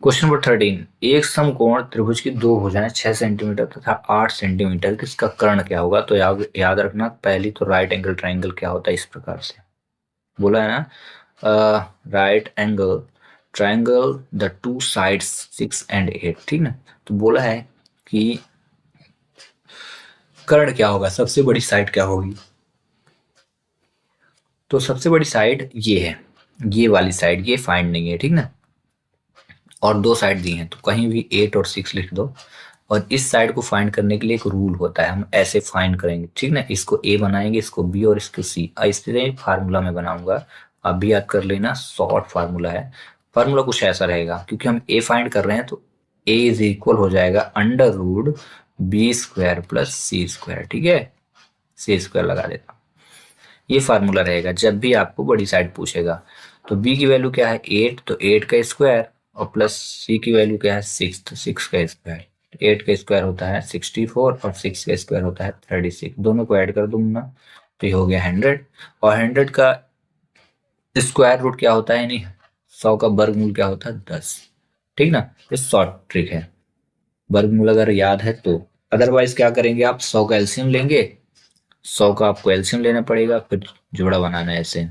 क्वेश्चन नंबर 13, एक समकोण त्रिभुज की 2 भुजाएं 6 सेंटीमीटर तथा 8 सेंटीमीटर, किसका कर्ण क्या होगा। तो याद रखना पहली तो राइट एंगल ट्राइंगल क्या होता है, इस प्रकार से बोला है ना, right angle triangle the 2 sides 6 and 8, ठीक ना। तो बोला है कि कर्ण क्या होगा, सबसे बड़ी साइड क्या होगी। तो सबसे बड़ी साइड ये है, ये वाली साइड, ये फाइंड नहीं है, ठीक ना, और 2 साइड दी हैं तो कहीं भी 8 और 6 लिख दो। और इस साइड को फाइंड करने के लिए एक रूल होता है, हम ऐसे फाइंड करेंगे, ठीक ना, इसको ए बनाएंगे, इसको बी और इसको सी, इसलिए फार्मूला में बनाऊंगा, आप भी याद कर लेना, शॉर्ट फार्मूला है। फार्मूला कुछ ऐसा रहेगा, क्योंकि हम ए फाइंड कर रहे हैं तो ए इज इक्वल हो जाएगा √b² + c², ठीक है, c² लगा देता, ये फार्मूला रहेगा जब भी आपको बड़ी साइड पूछेगा। तो b की वैल्यू क्या है 8, तो 8 का स्क्वायर, और प्लस c की वैल्यू क्या है 6, तो 6 का स्क्वायर, 8 का स्क्वायर होता है 64 और 6 का स्क्वायर होता है 36। दोनों को ऐड कर दूंगा तो ये हो गया 100। और 100 का स्क्वायर रूट क्या होता है, यानी 100 का वर्गमूल क्या होता है 10। ठीक ना, ये शॉर्ट ट्रिक है, वर्गमूल अगर याद है तो। अदरवाइज क्या करेंगे आप, 100 का एलसीएम लेंगे, 100 का आपको एलसीएम लेना पड़ेगा, फिर जोड़ा बनाना है ऐसे,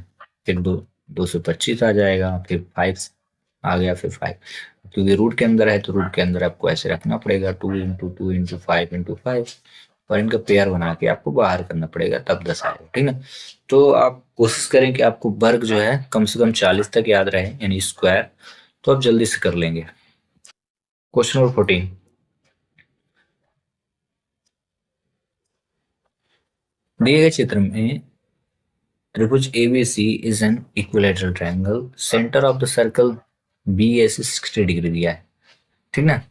फिर 225 आ जाएगा, फिर 5 आ गया, फिर 5, क्योंकि रूट के अंदर है तो रूट के अंदर आपको ऐसे रखना पड़ेगा 2 × 2 × 5 × 5, और इनका पेयर बना के आपको बाहर करना पड़ेगा, तब 10 आएगा। ठीक ना, तो आप कोशिश करें कि आपको वर्ग जो है कम से कम 40 तक याद रहे, यानी स्क्वायर, तो आप जल्दी से कर लेंगे। क्वेश्चन नंबर 14, दिए गए चित्र में त्रिभुज ABC is an equilateral triangle, centre of the circle B S 60 degree दिया है। ठीक ना,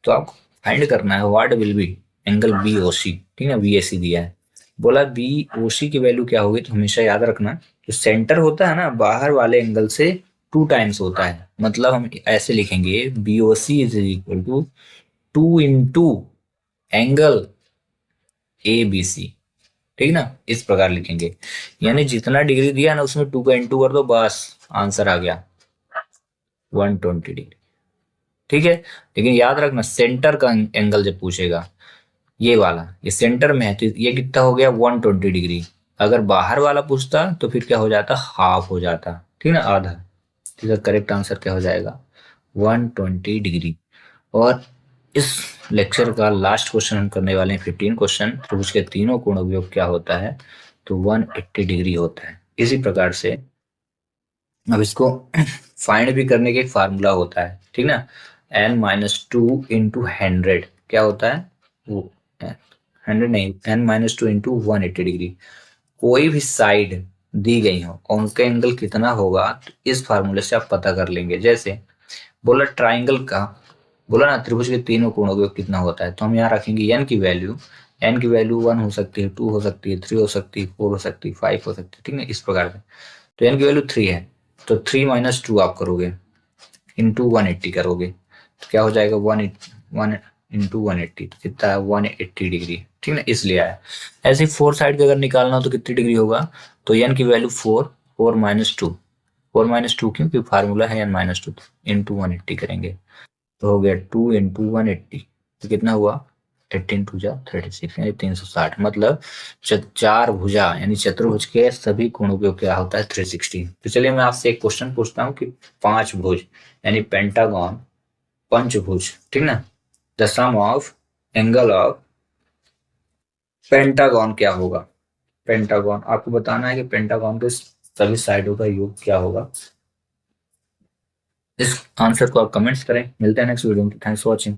तो आपको फाइंड करना है what will be angle B O C. ठीक है, बी ए सी दिया है, बोला बी ओ सी की वैल्यू क्या होगी, तो हमेशा याद रखना जो सेंटर होता है ना, बाहर वाले एंगल से 2 टाइम्स होता है। मतलब हम ऐसे लिखेंगे B O C is equal to 2 into angle A B C. ठीक ना, इस प्रकार लिखेंगे, यानी जितना डिग्री दिया ना उसमें 2 का इंटू कर दो, बस आंसर आ गया 120 डिग्री। ठीक है, लेकिन याद रखना सेंटर का एंगल जब पूछेगा, ये वाला, ये सेंटर में है तो ये कितना हो गया 120 डिग्री। अगर बाहर वाला पूछता तो फिर क्या हो जाता, हाफ हो जाता। ठीक ना, आधा। तो करेक्ट आंसर क्या हो जाएगा 120 डिग्री। और इस लेक्चर का लास्ट क्वेश्चन हम करने वाले हैं 15 क्वेश्चन, तो उसके तीनों कोण उपयोग क्या होता है, तो 180 डिग्री होता है। इसी प्रकार से अब इसको फाइंड भी करने के एक फार्मूला होता है। ठीक ना, n-2 × 100 क्या होता है, वो 100 नहीं, n-2 × 180 डिग्री। कोई भी साइड दी गई हो और उनका एंगल कितना होगा, तो इस फार्मूले से आप पता कर लेंगे। जैसे बोला ट्राइंगल का, बोला ना त्रिभुज के तीनों कोणों का कितना होता है, तो हम यहाँ रखेंगे n की वैल्यू 1 हो सकती है, 2 हो सकती है, 3 हो सकती है, 4 हो सकती है, 5 हो सकती है। ठीक है, इस प्रकार से। तो n की वैल्यू 3 है, तो 3 - 2 आप करोगे, इंटू 180 करोगे, तो क्या हो जाएगा 1 इंटू 180, तो कितना है 180 डिग्री। ठीक है, इसलिए आया। ऐसे ही 4 साइड का अगर निकालना हो तो कितनी डिग्री होगा, तो n की वैल्यू 4, 4 - 2, 4 - 2 क्योंकि फार्मूला है n-2, इंटू 180 करेंगे, तो हो गया 2 × 180, तो कितना हुआ 18×2 = 36, यानी 360। मतलब चार भुजा यानी चतुर्भुज के सभी कोणों का क्या होता है 360। तो चलिए मैं आपसे एक क्वेश्चन पूछता हूँ कि पांच भुज यानी पेंटागन, पंचभुज, ठीक ना, the sum of angle of pentagon क्या होगा। पेंटागन आपको बताना है कि पेंटागन के सभी साइडों का योग क्या होगा। इस आंसर को आप कमेंट्स करें। मिलते हैं नेक्स्ट वीडियो में। Thanks for watching.